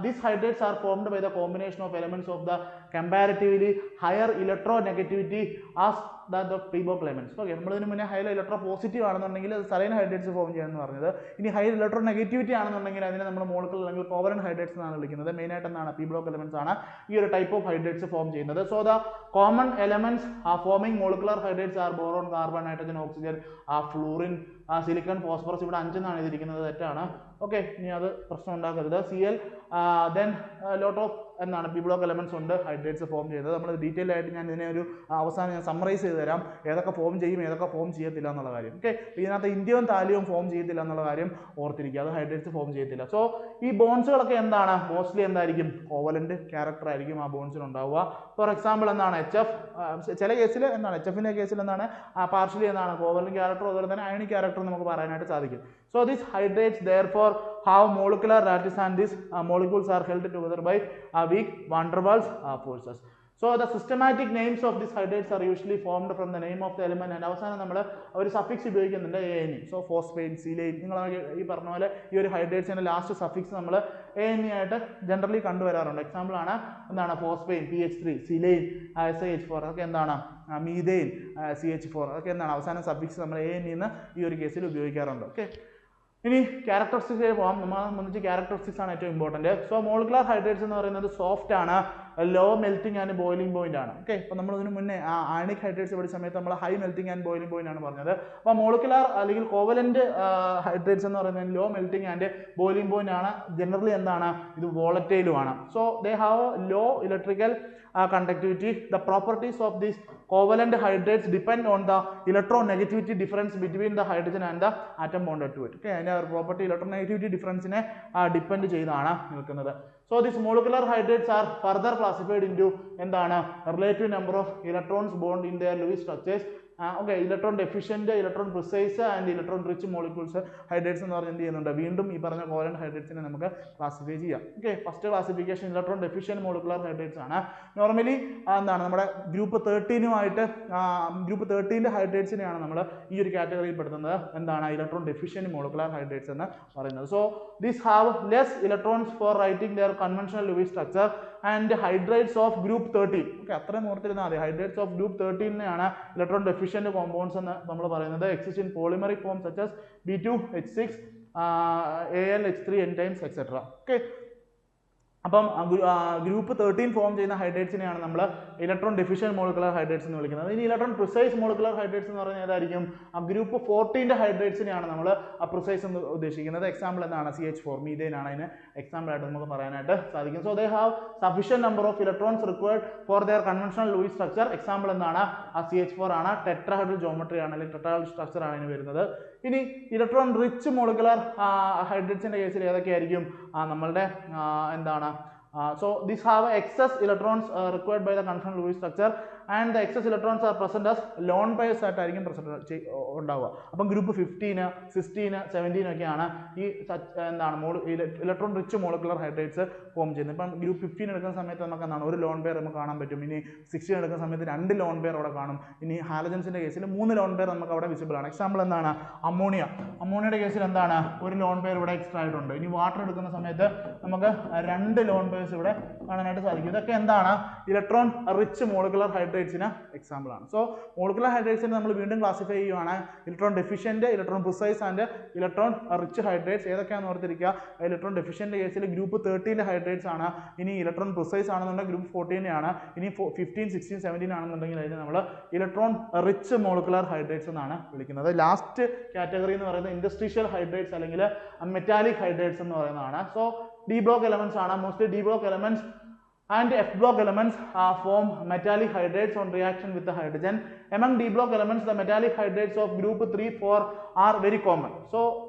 These hydrates are formed by the combination of elements of the comparatively higher electronegativity as the p-block elements. Okay, നമ്മളിതിന് മുന്നേ ഹൈ ഇലക്ട്രോ പോസിറ്റീവ് ആണെന്നുണ്ടെങ്കിൽ അത് സലൈൻ ഹൈഡ്രേറ്റ്സ് ഫോം ചെയ്യാമെന്ന് പറഞ്ഞത്. ഇനി ഹൈ ഇലക്ട്രോ നെഗറ്റിവിറ്റി ആണെന്നുണ്ടെങ്കിൽ അതിനെ നമ്മൾ മോളിക്കുലർ അല്ലെങ്കിൽ കോവലന്റ് ഹൈഡ്രേറ്റ്സ് എന്നാണ് വിളിക്കുന്നത്. മെയിനായിട്ട് എന്താണ്, p-block elements ആണ് ഈ ഒരു ടൈപ്പ് ഓഫ് ഹൈഡ്രേറ്റ്സ് ഫോം ചെയ്യുന്നത്. So the common elements forming molecular hydrates are boron, carbon, nitrogen, oxygen, fluorine, silicon, phosphorus. ഇവിടെ 5 എന്നാണ് എഴുതിയിരിക്കുന്നത്, തെറ്റാണ്. ഓക്കെ, ഇനി അത് പ്രശ്നം ഉണ്ടാക്കരുത്. Cl, ദെൻ ലോട്ട് ഓഫ് എന്നാണ് p-block elements ഉണ്ട് ഹൈഡ്രേറ്റ്സ് ഫോം ചെയ്തത്. നമ്മൾ ഡീറ്റെയിൽ ആയിട്ട് ഞാൻ ഇതിനെ ഒരു അവസാനം ഞാൻ സമ്മറൈസ് ചെയ്ത് തരാം, ഏതൊക്കെ ഫോം ചെയ്യും ഏതൊക്കെ ഫോം ചെയ്യത്തില്ല എന്നുള്ള കാര്യം. ഓക്കെ, ഇതിനകത്ത് ഇന്ത്യയും താലിയും ഫോം ചെയ്യത്തില്ല എന്നുള്ള കാര്യം ഓർത്തിരിക്കുക, അത് ഹൈഡ്രേറ്റ്സ് ഫോം ചെയ്യത്തില്ല. സോ ഈ ബോൺസുകളൊക്കെ എന്താണ്, മോസ്റ്റ്ലി എന്തായിരിക്കും, കോവലന്റ് ക്യാരക്ടർ ആയിരിക്കും ആ ബോൺസിന് ഉണ്ടാവുക. ഫോർ എക്സാമ്പിൾ എന്താണ്, HF, ചില കേസിൽ എന്താണ്, HFൻ്റെ കേസിൽ എന്താണ് പാർഷ്യലി എന്താണ് കോവലന്റ് ക്യാരക്ടർ, അതുപോലെ തന്നെ അയണിക് ക്യാരക്ടർ നമുക്ക് പറയാനായിട്ട് സാധിക്കും. So these hydrates therefore have molecular lattice and these molecules are held together by weak van der Waals forces. So the systematic names of these hydrates are usually formed from the name of the element and അവസാനം നമ്മൾ ഒരു suffix ഉപയോഗിക്കുന്നുണ്ട് ANE. So phosphate, സിലൈൻ, നിങ്ങൾ ഈ പറഞ്ഞ പോലെ ഈ ഒരു ഹൈഡ്രേറ്റ്സിന്റെ ലാസ്റ്റ് സഫിക്സ് നമ്മൾ ANE ആയിട്ട് ജനറലി കണ്ടുവരാറുണ്ട്. എക്സാമ്പിൾ ആണ് എന്താണ് ഫോസ്ഫേറ്റ് PH3, സിലൈൻ SiH4, അതൊക്കെ എന്താണ് മീഥെയിൻ CH4, അതൊക്കെ എന്താണ് അവസാനം സഫിക്സ് നമ്മൾ ANE എന്ന് ഈ ഒരു കേസിൽ ഉപയോഗിക്കാറുണ്ട്. ഓക്കെ, ഇനി ക്യാരക്ടറിസ്റ്റിക്സ് പോകാം. നമ്മളെ സംബന്ധിച്ച് ക്യാരക്ടറിസ്റ്റിക്സ് ആണ് ഏറ്റവും ഇമ്പോർട്ടൻറ്റ്. സോ മോളിക്കുലർ ഹൈഡ്രേറ്റ്സ് എന്ന് പറയുന്നത് സോഫ്റ്റ് ആണ്, low melting and boiling point ആണ്. ഓക്കെ, അപ്പോൾ നമ്മൾ ഇതിന് മുന്നേ ആണിക് ഹൈഡ്രേറ്റ്സ് പഠിച്ച സമയത്ത് നമ്മൾ high melting and boiling point ആണ് പറഞ്ഞത്. അപ്പോൾ മോളിക്കുലർ അല്ലെങ്കിൽ കോവലന്റ് ഹൈഡ്രേറ്റ്സ് എന്ന് പറയുന്നത് low melting and boiling point ആണ്. ജനറലി എന്താണ് ഇത് വോളറ്റൈലും ആണ്. So they have low electrical conductivity. The properties of these covalent hydrates depend on the electronegativity difference between the hydrogen and the atom bonded to it. Okay, അതിന്റെ property electronegativity difference നെ depend ചെയ്താണ് നിൽക്കുന്നത്. So these molecular hydrates are further classified into എന്താണ് relative number of electrons bound in their Lewis structures. Okay, electron deficient, electron precise and electron rich molecules hydrates എന്ന് പറഞ്ഞാൽ എന്ത് ചെയ്യുന്നുണ്ട്, വീണ്ടും ഈ പറഞ്ഞ കോവലന്റ് ഹൈഡ്രേറ്റ്സിനെ നമുക്ക് ക്ലാസിഫൈ ചെയ്യാം. Okay, first classification electron deficient molecular hydrates ആണ്. നോർമലി എന്താണ് നമ്മുടെ ഗ്രൂപ്പ് 13 ഗ്രൂപ്പ് 13 ഹൈഡ്രേറ്റ്സിനെയാണ് നമ്മൾ ഈ ഒരു കാറ്റഗറിയിൽ പെടുത്തുന്നത്. എന്താണ് ഇലക്ട്രോൺ ഡെഫിഷ്യന്റ് മോളിക്കുലർ ഹൈഡ്രേറ്റ്സ് എന്ന് പറയുന്നത്. So these have less electrons for writing their conventional Lewis structure and hydrates of group 13. Okay, അത്രയും ഓർത്തിരുന്നാൽ മതി. ഹൈഡ്രേറ്റ്സ് ഓഫ് ഗ്രൂപ്പ് 13നെയാണ് ഇലക്ട്രോൺ ഡെഫിഷ്യന്റ് കോമ്പൗണ്ട്സ് എന്ന് നമ്മൾ പറയുന്നത്. Exist in polymeric form such as B2H6, AlH3 N times etc. Okay, അപ്പം group 13 form ചെയ്യുന്ന ഹൈഡ്രേറ്റ്സിനെയാണ് നമ്മൾ ഇലക്ട്രോൺ ഡെഫിഷ്യന്റ് മോളിക്കുലർ ഹൈഡ്രേറ്റ്സ് എന്ന് വിളിക്കുന്നത്. ഇനി ഇലക്ട്രോൺ പ്രിസൈസ് മോളിക്കുലർ ഹൈഡ്രേറ്റ്സ് എന്ന് പറഞ്ഞാൽ ഏതായിരിക്കും, ഗ്രൂപ്പ് 14 ഹൈഡ്രേറ്റ്സിനെയാണ് നമ്മൾ പ്രിസൈസ് എന്ന് ഉദ്ദേശിക്കുന്നത്. എക്സാമ്പിൾ എന്താണ് CH4, മീഥെയിൻ ആണ് അതിന് എക്സാമ്പിൾ ആയിട്ട് നമുക്ക് പറയാനായിട്ട് സാധിക്കും. So they have sufficient number of electrons required for their conventional Lewis structure. Example എന്താണ് CH4 ആണ്, ടെട്രാഹെഡ്രൽ ജോമെട്രി ആണ് അല്ലെങ്കിൽ ടെട്രാഹെഡ്രൽ സ്ട്രക്ചർ ആണ് ഇതിന് വരുന്നത്. ഇനി ഇലക്ട്രോൺ റിച്ച് മോളിക്കുലർ ഹൈഡ്രേറ്റ്സിന്റെ കേസിൽ ഏതൊക്കെയായിരിക്കും നമ്മളുടെ എന്താണ് so these have excess electrons required by the conventional Lewis structure and the excess electrons are present as lone pairs ആയിട്ടായിരിക്കും പ്രസന്റ് ഉണ്ടാവുക. അപ്പം ഗ്രൂപ്പ് 15, 16, 17 ഒക്കെയാണ് ഈ എന്താണ് electron rich molecular hydrates form ചെയ്യുന്നത്. ഇപ്പം ഗ്രൂപ്പ് 15 എടുക്കുന്ന സമയത്ത് നമുക്ക് എന്താണ് ഒരു ലോൺ പെയർ നമുക്ക് കാണാൻ പറ്റും. ഇനി 16 എടുക്കുന്ന സമയത്ത് 2 ലോൺ പെയർ അവിടെ കാണും. ഇനി ഹാലജൻസിന്റെ കേസിൽ 3 ലോൺ പെയർ നമുക്ക് അവിടെ വിസിബിൾ ആണ്. എക്സാമ്പിൾ എന്താണ് അമോണിയയുടെ കേസിൽ എന്താണ് ഒരു ലോൺ പെയർ ഇവിടെ എക്സ്ട്രാ ആയിട്ടുണ്ട്. ഇനി വാട്ടർ എടുക്കുന്ന സമയത്ത് നമുക്ക് 2 ലോൺ പെയർസ് ഇവിടെ കാണാനായിട്ട് സാധിക്കും. ഇതൊക്കെ എന്താണ് ഇലക്ട്രോൺ റിച്ച് മോളിക്കുലർ ഹൈഡ്രേറ്റ്സിന് എക്സാമ്പിൾ ആണ്. സോ മോളിക്കുലർ ഹൈഡ്രേറ്റ്സിനെ നമ്മൾ വീണ്ടും ക്ലാസിഫൈ ചെയ്യുവാണ് electron deficient, electron precise and electron rich hydrates. ഏതൊക്കെയാണെന്ന് ഓർത്തിരിക്കുക. ഇലക്ട്രോൺ ഡെഫിഷ്യന്റ് കേസിൽ ഗ്രൂപ്പ് 13 ഹൈഡ്രേറ്റ്സ് ആണ്. ഇനി ഇലക്ട്രോൺ പ്രിസൈസ് ആണെന്നുണ്ടെങ്കിൽ ഗ്രൂപ്പ് 14 ആണ്. ഇനി 15, 16, 17 ആണെന്നുണ്ടെങ്കിൽ അതിന് നമ്മൾ ഇലക്ട്രോൺ റിച്ച് മോളിക്കുലർ ഹൈഡ്രേറ്റ്സ് എന്നാണ് വിളിക്കുന്നത്. ലാസ്റ്റ് കാറ്റഗറി എന്ന് പറയുന്നത് ഇൻഡസ്ട്രീഷ്യൽ ഹൈഡ്രേറ്റ്സ് അല്ലെങ്കിൽ മെറ്റാലിക് ഹൈഡ്രേറ്റ്സ് എന്ന് പറയുന്നതാണ്. സോ D block elements ആണ്. Mostly D block elements and F block elements form metallic hydrates on reaction with the hydrogen. Among D block elements, the metallic hydrates of group 3, 4 are very common. So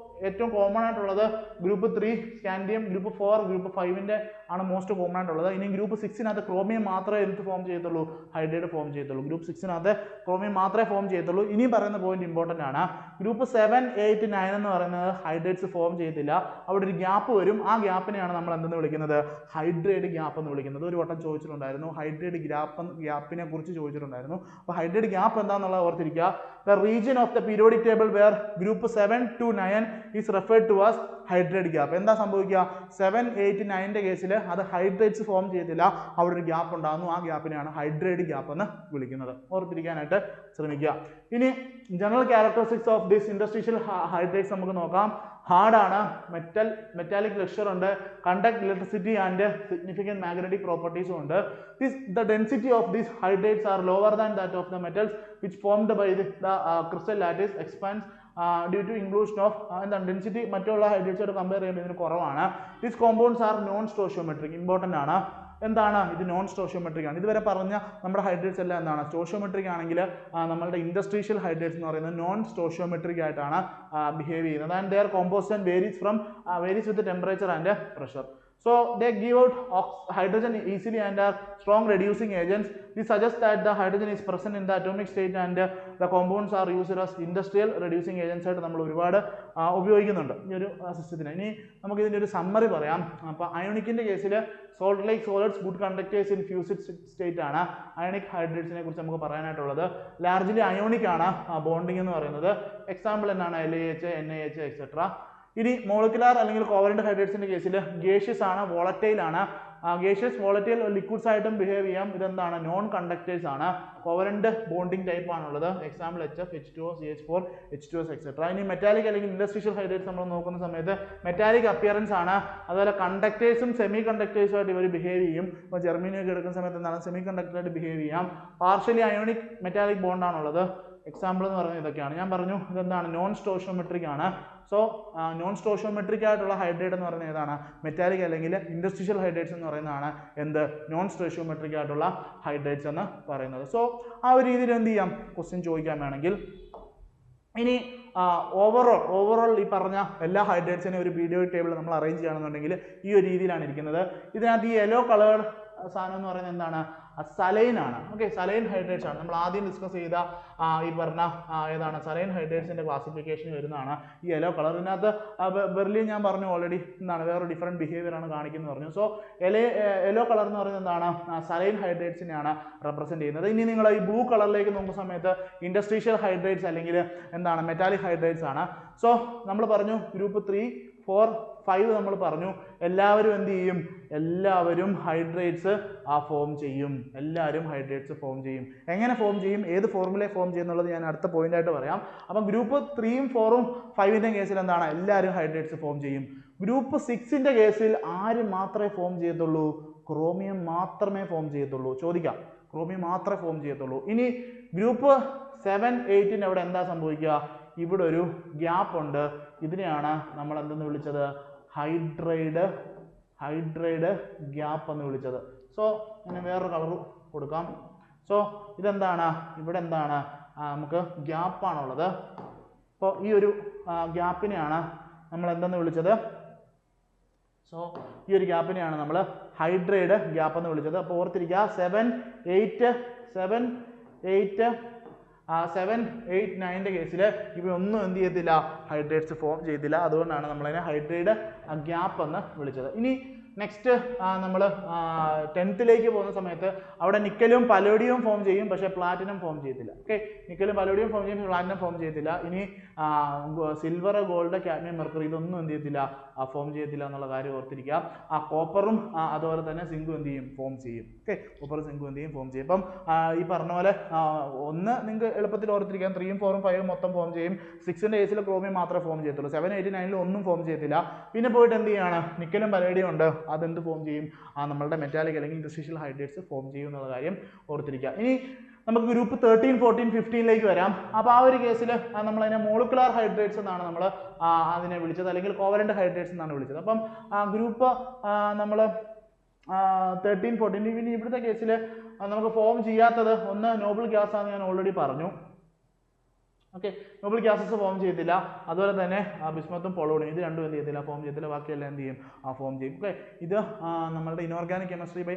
ഏറ്റവും common ആയിട്ടുള്ളത് group 3 scandium, group 4 group 5ന്റെ ആണ് most common ആയിട്ടുള്ളത്. ഇനി group 6-നകത്ത് chromium മാത്രമേ എന്ത് form ചെയ്യത്തുള്ളൂ, hydrate form ചെയ്യത്തുള്ളൂ. Group 6-നകത്ത് chromium മാത്രമേ ഫോം ചെയ്യത്തുള്ളൂ. ഇനി പറയുന്ന പോയിന്റ് ഇമ്പോർട്ടൻ്റ് ആണ്. ഗ്രൂപ്പ് 7, 8, 9 എന്ന് പറയുന്നത് ഹൈഡ്രേറ്റ്സ് ഫോം ചെയ്യത്തില്ല. അവിടെ ഒരു ഗ്യാപ്പ് വരും. ആ ഗ്യാപ്പിനെയാണ് നമ്മൾ എന്തെന്ന് വിളിക്കുന്നത്, ഹൈഡ്രേറ്റ് ഗ്യാപ്പ് എന്ന് വിളിക്കുന്നത്. ഒരു വട്ടം ചോദിച്ചിട്ടുണ്ടായിരുന്നു ഹൈഡ്രേറ്റ് ഗ്യാപ്പിനെ കുറിച്ച് ചോദിച്ചിട്ടുണ്ടായിരുന്നു. അപ്പോൾ ഹൈഡ്രേറ്റ് ഗ്യാപ്പ് എന്താണെന്നുള്ളത് ഓർത്തിരിക്കുക. The region of the periodic table where group 7 to 9 is referred to as hydrate gap. എന്താ സംഭവിക്കുക, 7, 8, 9ന്റെ കേസിൽ അത് ഹൈഡ്രേറ്റ്സ് ഫോം ചെയ്തില്ല, അവിടെ ഒരു ഗ്യാപ്പ് ഉണ്ടാകുന്നു. ആ ഗ്യാപ്പിനെയാണ് ഹൈഡ്രേറ്റ് ഗ്യാപ്പ് എന്ന് വിളിക്കുന്നത്. ഓർത്തിരിക്കാനായിട്ട് ശ്രമിക്കുക. ഇനി general characteristics of this interstitial hydrates നമുക്ക് നോക്കാം. ഹാർഡ് ആണ്, മെറ്റാലിക് ലെക്ചർ ഉണ്ട്, conduct electricity and significant magnetic പ്രോപ്പർട്ടീസും ഉണ്ട്. The density of these hydrates are lower than that of the metals which formed by the crystal lattice expands due to inclusion of density മറ്റുള്ള ഹൈഡ്രേറ്റ്സോട് compare ചെയ്യുമ്പോൾ ഇതിന് കുറവാണ്. These compounds are non stoichiometric. Important ആണ്. എന്താണ് ഇത്, non stoichiometric ആണ്. ഇതുവരെ പറഞ്ഞ നമ്മുടെ ഹൈഡ്രേറ്റ്സ് എല്ലാം എന്താണ് സ്റ്റോഷിയോമെട്രിക് ആണെങ്കിൽ നമ്മളുടെ ഇൻഡസ്ട്രീഷ്യൽ ഹൈഡ്രേറ്റ്സ് എന്ന് പറയുന്നത് നോൺ സ്റ്റോഷിയോമെട്രിക് ആയിട്ടാണ് ബിഹേവ് ചെയ്യുന്നത്. And their composition varies with temperature and pressure. So they give out hydrogen easily and are strong reducing agents. This suggests that the hydrogen is present in the atomic state and the compounds are used as industrial reducing agents ആയിട്ട് നമ്മൾ ഒരുപാട് ഉപയോഗിക്കുന്നുണ്ട് ഈ ഒരു സിസ്റ്റത്തിന്. ഇനി നമുക്ക് ഇതിൻ്റെ ഒരു സമ്മറി പറയാം. അപ്പോൾ അയോണിക്കിൻ്റെ കേസിൽ salt like solids good conductors in fused state ആണ് അയോണിക് ഹൈഡ്രേറ്റ്സിനെ കുറിച്ച് നമുക്ക് പറയാനായിട്ടുള്ളത്. ലാർജ്ലി അയോണിക് ആണ് ബോണ്ടിങ് എന്ന് പറയുന്നത്. എക്സാമ്പിൾ എന്നാണ് LiH, NiH എക്സെട്ര. ഇനി മോളിക്കുലാർ അല്ലെങ്കിൽ കോവലന്റ് ഹൈഡ്രേറ്റ്സിന്റെ കേസിൽ ഗേഷ്യസ് ആണ്, വോളറ്റൈൽ ആണ്. ഗേഷ്യസ് വോളറ്റൈൽ ലിക്വിഡ്സ് ആയിട്ടും ബിഹേവ് ചെയ്യാം. ഇതെന്താണ് നോൺ കണ്ടക്ടേഴ്സ് ആണ്. കോവലന്റ് ബോണ്ടിങ് ടൈപ്പ് ആണുള്ളത്. Example HF, H2O, CH4, H2S etcetera. ഇനി മെറ്റാലിക് അല്ലെങ്കിൽ ഇൻഡസ്ട്രിയൽ ഹൈഡ്രേറ്റ്സ് നമ്മൾ നോക്കുന്ന സമയത്ത് മെറ്റാലിക് അപ്പിയറൻസ് ആണ്. അതുപോലെ കണ്ടക്ടേഴ്സും സെമി കണ്ടക്ടേഴ്സുമായിട്ട് ഇവർ ബിഹേവ് ചെയ്യും. ഇപ്പോൾ ജർമ്മനിയൊക്കെ എടുക്കുന്ന സമയത്ത് എന്താണ് സെമി കണ്ടക്ടറായിട്ട് ബിഹേവ് ചെയ്യാം. പാർഷ്യലി അയോണിക് മെറ്റാലിക് ബോണ്ടാണുള്ളത്. എക്സാമ്പിൾ എന്ന് പറയുന്നത് ഇതൊക്കെയാണ്. ഞാൻ പറഞ്ഞു ഇതെന്താണ് നോൺ സ്റ്റോഷിയോമെട്രിക് ആണ്. സോ നോൺ സ്റ്റോഷിയോമെട്രിക് ആയിട്ടുള്ള ഹൈഡ്രേറ്റ് എന്ന് പറയുന്നത് ഏതാണ്? മെറ്റാലിക് അല്ലെങ്കിൽ ഇൻഡസ്ട്രിയൽ ഹൈഡ്രേറ്റ്സ് എന്ന് പറയുന്നതാണ് എന്ത്? നോൺ സ്റ്റോഷിയോമെട്രിക് ആയിട്ടുള്ള ഹൈഡ്രേറ്റ്സ് എന്ന് പറയുന്നത്. സോ ആ ഒരു രീതിയിൽ എന്ത് ചെയ്യാം ക്വസ്റ്റ്യൻ ചോദിക്കാൻ വേണമെങ്കിൽ. ഇനി ഓവറോൾ ഈ പറഞ്ഞ എല്ലാ ഹൈഡ്രേറ്റ്സിനെയും ഒരു പീരിയോഡിക് ടേബിൾ നമ്മൾ അറേഞ്ച് ചെയ്യുകയാണെന്നുണ്ടെങ്കിൽ ഈ ഒരു രീതിയിലാണ് ഇരിക്കുന്നത്. ഇതിനകത്ത് ഈ യെല്ലോ കളർ സാധനം എന്ന് പറയുന്നത് എന്താണ്? സലൈൻ ആണ്. ഓക്കെ, സലൈൻ ഹൈഡ്രേറ്റ്സ് ആണ്. നമ്മൾ ആദ്യം ഡിസ്കസ് ചെയ്ത ഈ പറഞ്ഞ ഏതാണ് സലൈൻ ഹൈഡ്രേറ്റ്സിന്റെ ക്ലാസിഫിക്കേഷൻ വരുന്നതാണ് ഈ യെല്ലോ കളർ. ഇതിനകത്ത് ബെർലിൻ ഞാൻ പറഞ്ഞു ഓൾറെഡി എന്താണ് വേറെ ഡിഫറെന്റ് ബിഹേവിയർ ആണ് കാണിക്കുന്നത് പറഞ്ഞു. സോ യെല്ലോ കളർ എന്ന് പറയുന്നത് എന്താണ്? സലൈൻ ഹൈഡ്രേറ്റ്സിനെയാണ് റെപ്രസെന്റ് ചെയ്യുന്നത്. ഇനി നിങ്ങൾ ഈ ബ്ലൂ കളറിലേക്ക് നോക്കുന്ന സമയത്ത് ഇൻഡസ്ട്രീഷ്യൽ ഹൈഡ്രേറ്റ്സ് അല്ലെങ്കിൽ എന്താണ് മെറ്റാലിക് ഹൈഡ്രേറ്റ്സ് ആണ്. സോ നമ്മൾ പറഞ്ഞു ഗ്രൂപ്പ് 3, 4, 5 നമ്മൾ പറഞ്ഞു. എല്ലാവരും എന്ത് ചെയ്യും? എല്ലാവരും ഹൈഡ്രേറ്റ്സ് ഫോം ചെയ്യും. എല്ലാവരും ഹൈഡ്രേറ്റ്സ് ഫോം ചെയ്യും. എങ്ങനെ ഫോം ചെയ്യും, ഏത് ഫോർമുലയെ ഫോം ചെയ്യുന്നുള്ളത് ഞാൻ അടുത്ത പോയിന്റ് ആയിട്ട് പറയാം. അപ്പം ഗ്രൂപ്പ് 3ഉം 4ഉം 5ന്റെ കേസിൽ എന്താണ്? എല്ലാവരും ഹൈഡ്രേറ്റ്സ് ഫോം ചെയ്യും. ഗ്രൂപ്പ് 6ന്റെ കേസിൽ ആര് മാത്രമേ ഫോം ചെയ്യത്തുള്ളൂ? ക്രോമിയം മാത്രമേ ഫോം ചെയ്യത്തുള്ളൂ. ചോദിക്കാം, ക്രോമിയം മാത്രമേ ഫോം ചെയ്യത്തുള്ളൂ. ഇനി ഗ്രൂപ്പ് 7, 8ന് അവിടെ എന്താ സംഭവിക്കുക? ഇവിടെ ഒരു ഗ്യാപ്പ് ഉണ്ട്. ഇതിനെയാണ് നമ്മൾ എന്തെന്ന് വിളിച്ചത്? ഹൈഡ്രൈഡ് ഗ്യാപ്പ് എന്ന് വിളിച്ചത്. സോ ഞാൻ വേറൊരു കളർ കൊടുക്കാം. സോ ഇതെന്താണ്? ഇവിടെ എന്താണ്? നമുക്ക് ഗ്യാപ്പാണുള്ളത്. അപ്പോൾ ഈ ഒരു ഗ്യാപ്പിനെയാണ് നമ്മൾ എന്തെന്ന് വിളിച്ചത്? സോ ഈ ഒരു ഗ്യാപ്പിനെയാണ് നമ്മൾ ഹൈഡ്രൈഡ് ഗ്യാപ്പ് എന്ന് വിളിച്ചത്. അപ്പോൾ ഓർത്തിരിക്കുക 7, 8, 9ന്റെ കേസിൽ ഇവയൊന്നും എന്ത് ചെയ്യത്തില്ല? ഹൈഡ്രേറ്റ്സ് ഫോം ചെയ്തില്ല. അതുകൊണ്ടാണ് നമ്മളതിനെ ഹൈഡ്രൈഡ് ഗ്യാപ്പ് എന്ന് വിളിച്ചത്. ഇനി നെക്സ്റ്റ് നമ്മൾ 10th പോകുന്ന സമയത്ത് അവിടെ നിക്കലും പലോഡിയവും ഫോം ചെയ്യും, പക്ഷേ പ്ലാറ്റിനം ഫോം ചെയ്യത്തില്ല. ഓക്കെ, നിക്കലും പലോഡിയം ഫോം ചെയ്യും, പ്ലാറ്റിനം ഫോം ചെയ്യത്തില്ല. ഇനി സിൽവർ, ഗോൾഡ്, കാഡ്മിയം, മെർക്കുറി ഇതൊന്നും എന്ത് ചെയ്യത്തില്ല? ഫോം ചെയ്യത്തില്ല എന്നുള്ള കാര്യം ഓർത്തിരിക്കുക. കോപ്പറും അതുപോലെ തന്നെ സിങ്കും എന്ത് ചെയ്യും? ഫോം ചെയ്യും. ഓക്കെ, കോപ്പറും സിങ്കും എന്ത് ചെയ്യും? ഫോം ചെയ്യും. അപ്പം ഈ പറഞ്ഞ പോലെ ഒന്ന് നിങ്ങൾക്ക് എളുപ്പത്തിൽ ഓർത്തിരിക്കാം. 3ഉം 4ഉം 5ഉം മൊത്തം ഫോം ചെയ്യും. 6ന്റെ കേസിൽ ക്രോമിയം മാത്രമേ ഫോം ചെയ്യത്തുള്ളൂ. 7, 8, 9ലും ഒന്നും ഫോം ചെയ്യത്തില്ല. പിന്നെ പോയിട്ട് എന്ത് ചെയ്യാണ്? നിക്കലും പലേഡിയം ഉണ്ട്, അതെന്ത് ഫോം ചെയ്യും? നമ്മളുടെ മെറ്റാലിക് അല്ലെങ്കിൽ ഇൻഡസ്ട്രിയൽ ഹൈഡ്രേറ്റ്സ് ഫോം ചെയ്യും എന്നുള്ള കാര്യം ഓർത്തിരിക്കുക. ഇനി നമുക്ക് ഗ്രൂപ്പ് 13, 14, 15ലേക്ക് വരാം. അപ്പോൾ ആ ഒരു കേസിൽ നമ്മളതിനെ മോളിക്കുലാർ ഹൈഡ്രേറ്റ്സ് എന്നാണ് നമ്മൾ അതിനെ വിളിച്ചത്, അല്ലെങ്കിൽ കോവലന്റ് ഹൈഡ്രേറ്റ്സ് എന്നാണ് വിളിച്ചത്. അപ്പം ഗ്രൂപ്പ് നമ്മൾ 13, 14 പിന്നെ ഇവിടുത്തെ കേസിൽ നമുക്ക് ഫോം ചെയ്യാത്തത് ഒന്ന് നോബിൾ ഗ്യാസ് ആണെന്ന് ഞാൻ ഓൾറെഡി പറഞ്ഞു. ഓക്കെ, നോബിൾ ഗ്യാസസ് ഫോം ചെയ്യത്തില്ല. അതുപോലെ തന്നെ ബിസ്മത്തും പൊളോണിയം ഇത് രണ്ടും എന്ത് ചെയ്യത്തില്ല? ഫോം ചെയ്യത്തില്ല. ബാക്കിയെല്ലാം എന്ത് ചെയ്യും? ഫോം ചെയ്യും. ഓക്കെ, ഇത് നമ്മളുടെ ഇനോർഗാനിക് കെമിസ്ട്രി ബൈ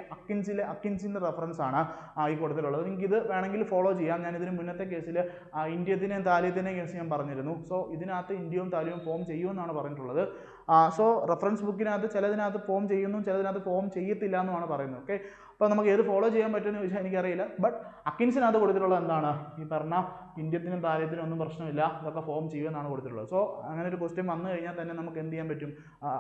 അക്കിൻസിൻ്റെ റെഫറൻസ് ആണ് ഈ കൊടുത്തിട്ടുള്ളത്. നിങ്ങൾക്ക് ഇത് വേണമെങ്കിൽ ഫോളോ ചെയ്യാം. ഞാൻ ഇതിന് മുന്നത്തെ കേസിൽ ഇന്ത്യത്തിനെയും താലിയത്തിനെയും കേസ് ഞാൻ പറഞ്ഞിരുന്നു. സോ ഇതിനകത്ത് ഇന്ത്യയും താലിയും ഫോം ചെയ്യുമെന്നാണ് പറഞ്ഞിട്ടുള്ളത്. സോ റെഫറൻസ് ബുക്കിനകത്ത് ചിലതിനകത്ത് ഫോം ചെയ്യുന്നു, ചിലതിനകത്ത് ഫോം ചെയ്യത്തില്ല എന്നുമാണ് പറയുന്നത്. ഓക്കെ, അപ്പോൾ നമുക്ക് ഏത് ഫോളോ ചെയ്യാൻ പറ്റുമെന്ന് ചോദിച്ചാൽ എനിക്കറിയില്ല. ബട്ട് അക്കിൻസിനകത്ത് കൊടുത്തിട്ടുള്ളത് എന്താണ്? ഈ പറഞ്ഞ ഇന്ത്യത്തിനും താരത്തിനും ഒന്നും പ്രശ്നമില്ല, ഇതൊക്കെ ഫോം ചെയ്യുമെന്നാണ് കൊടുത്തിട്ടുള്ളത്. സോ അങ്ങനെ ഒരു ക്വസ്റ്റ്യൻ വന്നു കഴിഞ്ഞാൽ തന്നെ നമുക്ക് എന്ത് ചെയ്യാൻ പറ്റും?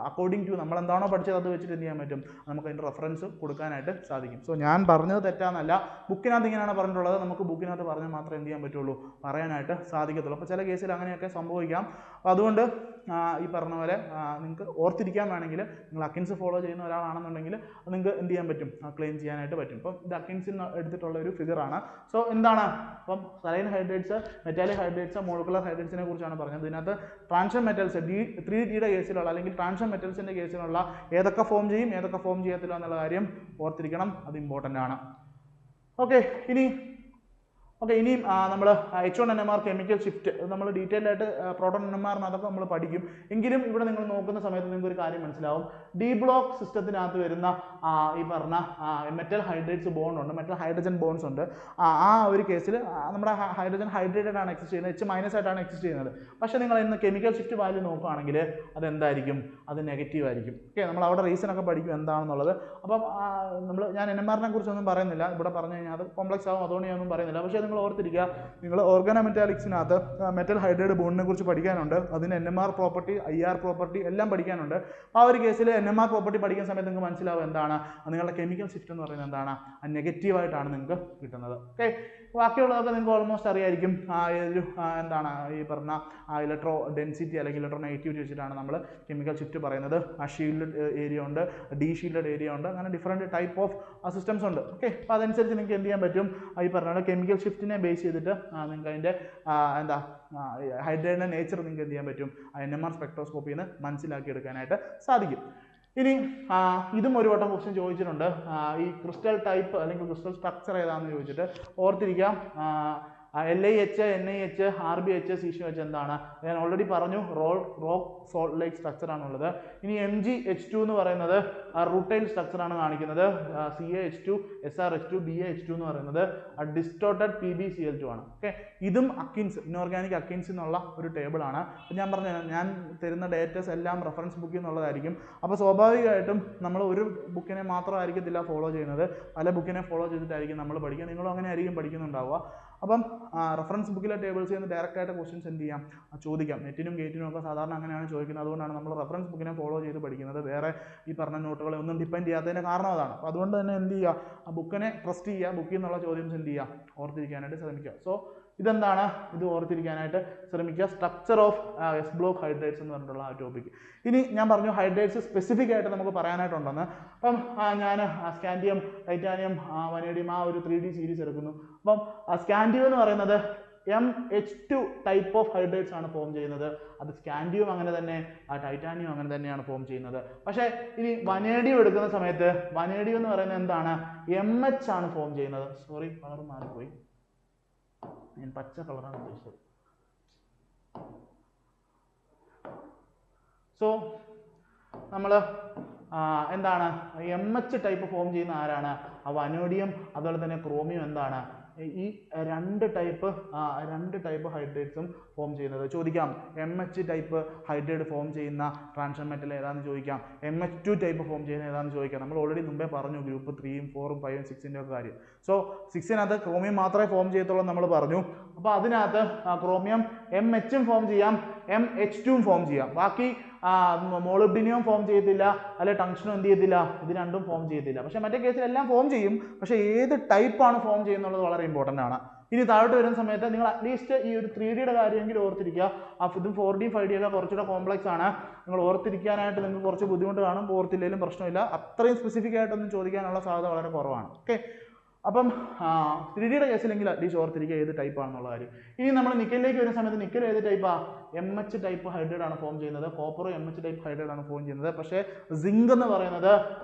അക്കോർഡിംഗ് ടു നമ്മൾ എന്താണോ പഠിച്ചത് അത് വെച്ചിട്ട് എന്ത് ചെയ്യാൻ പറ്റും? നമുക്ക് അതിൻ്റെ റെഫറൻസ് കൊടുക്കാനായിട്ട് സാധിക്കും. സോ ഞാൻ പറഞ്ഞത് തെറ്റാന്നല്ല, ബുക്കിനകത്ത് ഇങ്ങനെയാണ് പറഞ്ഞിട്ടുള്ളത്. നമുക്ക് ബുക്കിനകത്ത് പറഞ്ഞാൽ മാത്രമേ എന്ത് ചെയ്യാൻ പറ്റുള്ളൂ? പറയാനായിട്ട് സാധിക്കത്തുള്ളൂ. അപ്പോൾ ചില കേസിൽ അങ്ങനെയൊക്കെ സംഭവിക്കാം. അപ്പോൾ അതുകൊണ്ട് ഈ പറഞ്ഞ പോലെ നിങ്ങൾക്ക് ഓർത്തിരിക്കാൻ വേണമെങ്കിൽ നിങ്ങൾ അക്കിൻസ് ഫോളോ ചെയ്യുന്ന ഒരാളാണെന്നുണ്ടെങ്കിൽ നിങ്ങൾക്ക് എന്ത് ചെയ്യാൻ പറ്റും? ക്ലെയിം ചെയ്യാനായിട്ട് പറ്റും. ഇപ്പം ഇത് അക്കിൻസിൽ എടുത്തിട്ടുള്ള ഒരു ഫിഗറാണ്. സോ എന്താണ്? അപ്പം saline hydrates, metallic hydrates, molecular ഹൈഡ്രേറ്റ്സിനെ കുറിച്ചാണ് പറഞ്ഞത്. ഇതിനകത്ത് ട്രാൻഷൻ മെറ്റൽസ് 3Dയുടെ കേസിലുള്ള അല്ലെങ്കിൽ ട്രാൻഷൻ മെറ്റൽസിൻ്റെ കേസിലുള്ള ഏതൊക്കെ ഫോം ചെയ്യും, ഏതൊക്കെ ഫോം ചെയ്യത്തില്ല എന്നുള്ള കാര്യം ഓർത്തിരിക്കണം. അത് ഇമ്പോർട്ടൻ്റ് ആണ്. ഓക്കെ, ഇനി ഓക്കെ, ഇനിയും നമ്മൾ H1NMR കെമിക്കൽ ഷിഫ്റ്റ് നമ്മൾ ഡീറ്റെയിൽ ആയിട്ട് പ്രോട്ടോൺ NMRനകത്തൊക്കെ നമ്മൾ പഠിക്കും. എങ്കിലും ഇവിടെ നിങ്ങൾ നോക്കുന്ന സമയത്ത് നിങ്ങൾക്ക് ഒരു കാര്യം മനസ്സിലാവും. ഡി ബ്ലോക്ക് സിസ്റ്റത്തിനകത്ത് വരുന്ന ഈ പറഞ്ഞ മെറ്റൽ ഹൈഡ്രേറ്റ്സ് ബോണ്ട് ഉണ്ട്, മെറ്റൽ ഹൈഡ്രജൻ ബോൺസ് ഉണ്ട്. ആ ഒരു കേസിൽ നമ്മുടെ ഹൈഡ്രജൻ ഹൈഡ്രേറ്റഡ് ആണ് എക്സിസ്റ്റ് ചെയ്യുന്നത്, H- ആയിട്ടാണ് എക്സിസ്റ്റ് ചെയ്യുന്നത്. പക്ഷേ നിങ്ങൾ ഇന്ന് കെമിക്കൽ ഷിഫ്റ്റ് വാല്യൂ നോക്കുകയാണെങ്കിൽ അതെന്തായിരിക്കും? അത് നെഗറ്റീവ് ആയിരിക്കും. ഓക്കെ, നമ്മൾ അവിടെ റീസൺ ഒക്കെ പഠിക്കും എന്താണെന്നുള്ളത്. അപ്പം ഞാൻ NMRനെ കുറിച്ചൊന്നും പറയുന്നില്ല, ഇവിടെ പറഞ്ഞു കഴിഞ്ഞാൽ അത് കോംപ്ലക്സ് ആവും, അതുകൊണ്ട് ഞാനൊന്നും പറയുന്നില്ല. പക്ഷേ നിങ്ങൾ ഓർത്തിരിക്കുക, നിങ്ങൾ ഓർഗാനോമെറ്റാലിക്സിനകത്ത് മെറ്റൽ ഹൈഡ്രേറ്റ് ബോണ്ടിനെ കുറിച്ച് പഠിക്കാനുണ്ട്. അതിന് NMR പ്രോപ്പർട്ടി, IR പ്രോപ്പർട്ടി എല്ലാം പഠിക്കാനുണ്ട്. ആ ഒരു കേസിൽ NMR പ്രോപ്പർട്ടി പഠിക്കുന്ന സമയത്ത് നിങ്ങൾക്ക് മനസ്സിലാവും എന്താണ് നിങ്ങളുടെ കെമിക്കൽ ഷിഫ്റ്റ് എന്ന് പറയുന്നത് എന്താണ്, നെഗറ്റീവായിട്ടാണ് നിങ്ങൾക്ക് കിട്ടുന്നത്. ഓക്കെ, ബാക്കിയുള്ളതൊക്കെ നിങ്ങൾക്ക് ഓൾമോസ്റ്റ് അറിയായിരിക്കും. എന്താണ് ഈ പറഞ്ഞ ഇലക്ട്രോ ഡെൻസിറ്റി അല്ലെങ്കിൽ ഇലക്ട്രോ നെഗറ്റിവിറ്റി വെച്ചിട്ടാണ് നമ്മൾ കെമിക്കൽ ഷിഫ്റ്റ് പറയുന്നത്. ഷീൽഡഡ് ഏരിയ ഉണ്ട്, ഡി ഷീൽഡഡ് ഏരിയ ഉണ്ട്, അങ്ങനെ ഡിഫറെൻറ്റ് ടൈപ്പ് ഓഫ് സിസ്റ്റംസ് ഉണ്ട്. ഓക്കെ, അപ്പോൾ അതനുസരിച്ച് നിങ്ങൾക്ക് എന്ത് ചെയ്യാൻ പറ്റും? ഈ പറഞ്ഞ കെമിക്കൽ ഷിഫ്റ്റിനെ ബേസ് ചെയ്തിട്ട് നിങ്ങൾക്ക് അതിൻ്റെ ഹൈഡ്രേറ്റിൻ്റെ നേച്ചർ നിങ്ങൾക്ക് എന്ത് ചെയ്യാൻ പറ്റും? NMR സ്പെക്ട്രോസ്കോപ്പിയിൽ നിന്ന് മനസ്സിലാക്കി എടുക്കാനായിട്ട് സാധിക്കും. ഇനി ഇതും ഒരു വട്ടം ക്വസ്റ്റ്യൻ ചോദിച്ചിട്ടുണ്ട്. ഈ ക്രിസ്റ്റൽ ടൈപ്പ് അല്ലെങ്കിൽ ക്രിസ്റ്റൽ സ്ട്രക്ചർ ഏതാണെന്ന് ചോദിച്ചിട്ട് ഓർത്തിരിക്കാം. LiH, NiH, RbH, CuH എന്താണ്? ഞാൻ ഓൾറെഡി പറഞ്ഞു, റോക്ക് സോൾട്ട് ലൈക്ക് സ്ട്രക്ചർ ആണുള്ളത്. ഇനി MgH2 എന്ന് പറയുന്നത് റൂട്ടൈൽ സ്ട്രക്ചർ ആണ് കാണിക്കുന്നത്. CaH2, SrH2, BaH2 എന്ന് പറയുന്നത് ഡിസ്റ്റോർട്ടഡ് PbCl2 ആണ്. ഓക്കെ, ഇതും അക്കിൻസ്, ഇൻഓർഗാനിക് അക്കിൻസ് എന്നുള്ള ഒരു ടേബിൾ ആണ്. ഞാൻ പറഞ്ഞു, ഞാൻ തരുന്ന ഡേറ്റാസ് എല്ലാം റെഫറൻസ് ബുക്കിൽ നിന്നുള്ളതായിരിക്കും. അപ്പോൾ സ്വാഭാവികമായിട്ടും നമ്മൾ ഒരു ബുക്കിനെ മാത്രമായിരിക്കത്തില്ല ഫോളോ ചെയ്യുന്നത്, പല ബുക്കിനെ ഫോളോ ചെയ്തിട്ടായിരിക്കും നമ്മൾ പഠിക്കുക. നിങ്ങളും അങ്ങനെ ആയിരിക്കും പഠിക്കുന്നുണ്ടാവുക. അപ്പം റെഫറൻസ് ബുക്കിലെ ടേബിൾസിൽ നിന്ന് ഡയറക്റ്റ് ആയിട്ട് ക്വസ്റ്റ്യൻസ് എന്ത് ചെയ്യാം? ചോദിക്കാം. നെറ്റിനും ഗേറ്റിനും ഒക്കെ സാധാരണ അങ്ങനെയാണ് ചോദിക്കുന്നത്. അതുകൊണ്ടാണ് നമ്മൾ റെഫറൻസ് ബുക്കിനെ ഫോളോ ചെയ്ത് പഠിക്കുന്നത്. വേറെ ഈ പറഞ്ഞ നോട്ടുകളെ ഒന്നും ഡിപ്പെൻഡ് ചെയ്യാത്തതിൻ്റെ കാരണം അതാണ്. അപ്പോൾ അതുകൊണ്ട് തന്നെ എന്ത് ചെയ്യുക? ആ ബുക്കിനെ ട്രസ്റ്റ് ചെയ്യുക, ബുക്കിൽ നിന്നുള്ള ചോദ്യംസ് എന്ത് ചെയ്യുക? ഓർത്തിരിക്കാനായിട്ട് ശ്രമിക്കുക. സോ ഇതെന്താണ്? ഇത് ഓർത്തിരിക്കാനായിട്ട് ശ്രമിക്കുക. Structure of S block hydrates എന്ന് പറഞ്ഞിട്ടുള്ള ആ ടോപ്പിക്. ഇനി ഞാൻ പറഞ്ഞു ഹൈഡ്രേറ്റ്സ് സ്പെസിഫിക് ആയിട്ട് നമുക്ക് പറയാനായിട്ടുണ്ടെന്ന്. അപ്പം ഞാൻ സ്കാൻഡിയം, ടൈറ്റാനിയം, വനേഡിയം ആ ഒരു 3D സീരീസ് എടുക്കുന്നു. അപ്പം സ്കാൻഡിയം എന്ന് പറയുന്നത് MH2 ടൈപ്പ് ഓഫ് ഹൈഡ്രേറ്റ്സ് ആണ് ഫോം ചെയ്യുന്നത്. അത് സ്കാൻഡിയം അങ്ങനെ തന്നെ, ടൈറ്റാനിയം അങ്ങനെ തന്നെയാണ് ഫോം ചെയ്യുന്നത്. പക്ഷേ ഇനി വനേഡിയം എടുക്കുന്ന സമയത്ത് വനേഡിയം എന്ന് പറയുന്നത് എന്താണ്? MH ആണ് ഫോം ചെയ്യുന്നത്. സോറി, കളർ മാറിപ്പോയി, ഞാൻ പച്ച കളറാണ് ഉദ്ദേശിച്ചത്. സോ നമ്മൾ എന്താണ് MH ടൈപ്പ് ഫോം ചെയ്യുന്ന ആരാണ്? വനേഡിയം, അതുപോലെ തന്നെ ക്രോമിയം എന്താണ്? ഈ രണ്ട് ടൈപ്പ് ഹൈഡ്രേറ്റ്സും ഫോം ചെയ്യുന്നത്. ചോദിക്കാം, MH ടൈപ്പ് ഹൈഡ്രേറ്റ് ഫോം ചെയ്യുന്ന ട്രാൻഷൻ മെറ്റൽ ഏതാണെന്ന് ചോദിക്കാം. MH2 ടൈപ്പ് ഫോം ചെയ്യുന്ന ഏതാണെന്ന് ചോദിക്കാം. നമ്മൾ ഓൾറെഡി മുമ്പേ പറഞ്ഞു ഗ്രൂപ്പ് 3, 4, 5, 6 ഒക്കെ കാര്യം. സോ 6-നകത്ത് ക്രോമിയം മാത്രമേ ഫോം ചെയ്യത്തുള്ളൂ നമ്മൾ പറഞ്ഞു. അപ്പോൾ അതിനകത്ത് ക്രോമിയം MH ഫോം ചെയ്യാം, MH2 ഫോം ചെയ്യാം. ബാക്കി മോളിബ്ഡിനിയം ഫോം ചെയ്യത്തില്ല, അല്ലെ ടങ്ഷനും എന്ത് ചെയ്യത്തില്ല, ഇത് രണ്ടും ഫോം ചെയ്യത്തില്ല. പക്ഷേ മറ്റേ കേസിൽ എല്ലാം ഫോം ചെയ്യും. പക്ഷേ ഏത് ടൈപ്പാണ് ഫോം ചെയ്യുന്നുള്ളത് വളരെ ഇമ്പോർട്ടൻ്റ് ആണ്. ഇനി താഴോട്ട് വരുന്ന സമയത്ത് നിങ്ങൾ അറ്റ്ലീസ്റ്റ് ഈ ഒരു 3Dയുടെ കാര്യമെങ്കിലും ഓർത്തിരിക്കുക. ഇതും 4D 5D ഒക്കെ കുറച്ചുകൂടെ കോംപ്ലക്സ് ആണ്. നിങ്ങൾ ഓർത്തിരിക്കാനായിട്ട് നിങ്ങൾക്ക് കുറച്ച് ബുദ്ധിമുട്ട് കാണും. ഓർത്തില്ലെങ്കിലും പ്രശ്നമില്ല. അത്രയും സ്പെസിഫിക് ആയിട്ടൊന്നും ചോദിക്കാനുള്ള സാധ്യത വളരെ കുറവാണ്. ഓക്കെ, അപ്പം 3Dയുടെ കേസിലെങ്കിൽ അറ്റ്ലീസ്റ്റ് ഓർത്തിരിക്കുക ഏത് ടൈപ്പ് ആണെന്നുള്ള കാര്യം. ഇനി നമ്മൾ നിക്കലിലേക്ക് വരുന്ന സമയത്ത് നിക്കൽ ഏത് ടൈപ്പാണ്? MH ടൈപ്പ് ഹൈഡ്രേറ്റ് ആണ് ഫോം ചെയ്യുന്നത്. കോപ്പർ MH ടൈപ്പ് ഹൈഡ്രേറ്റ് ആണ് ഫോം ചെയ്യുന്നത്. പക്ഷേ സിങ്ക് എന്ന് പറയുന്നത്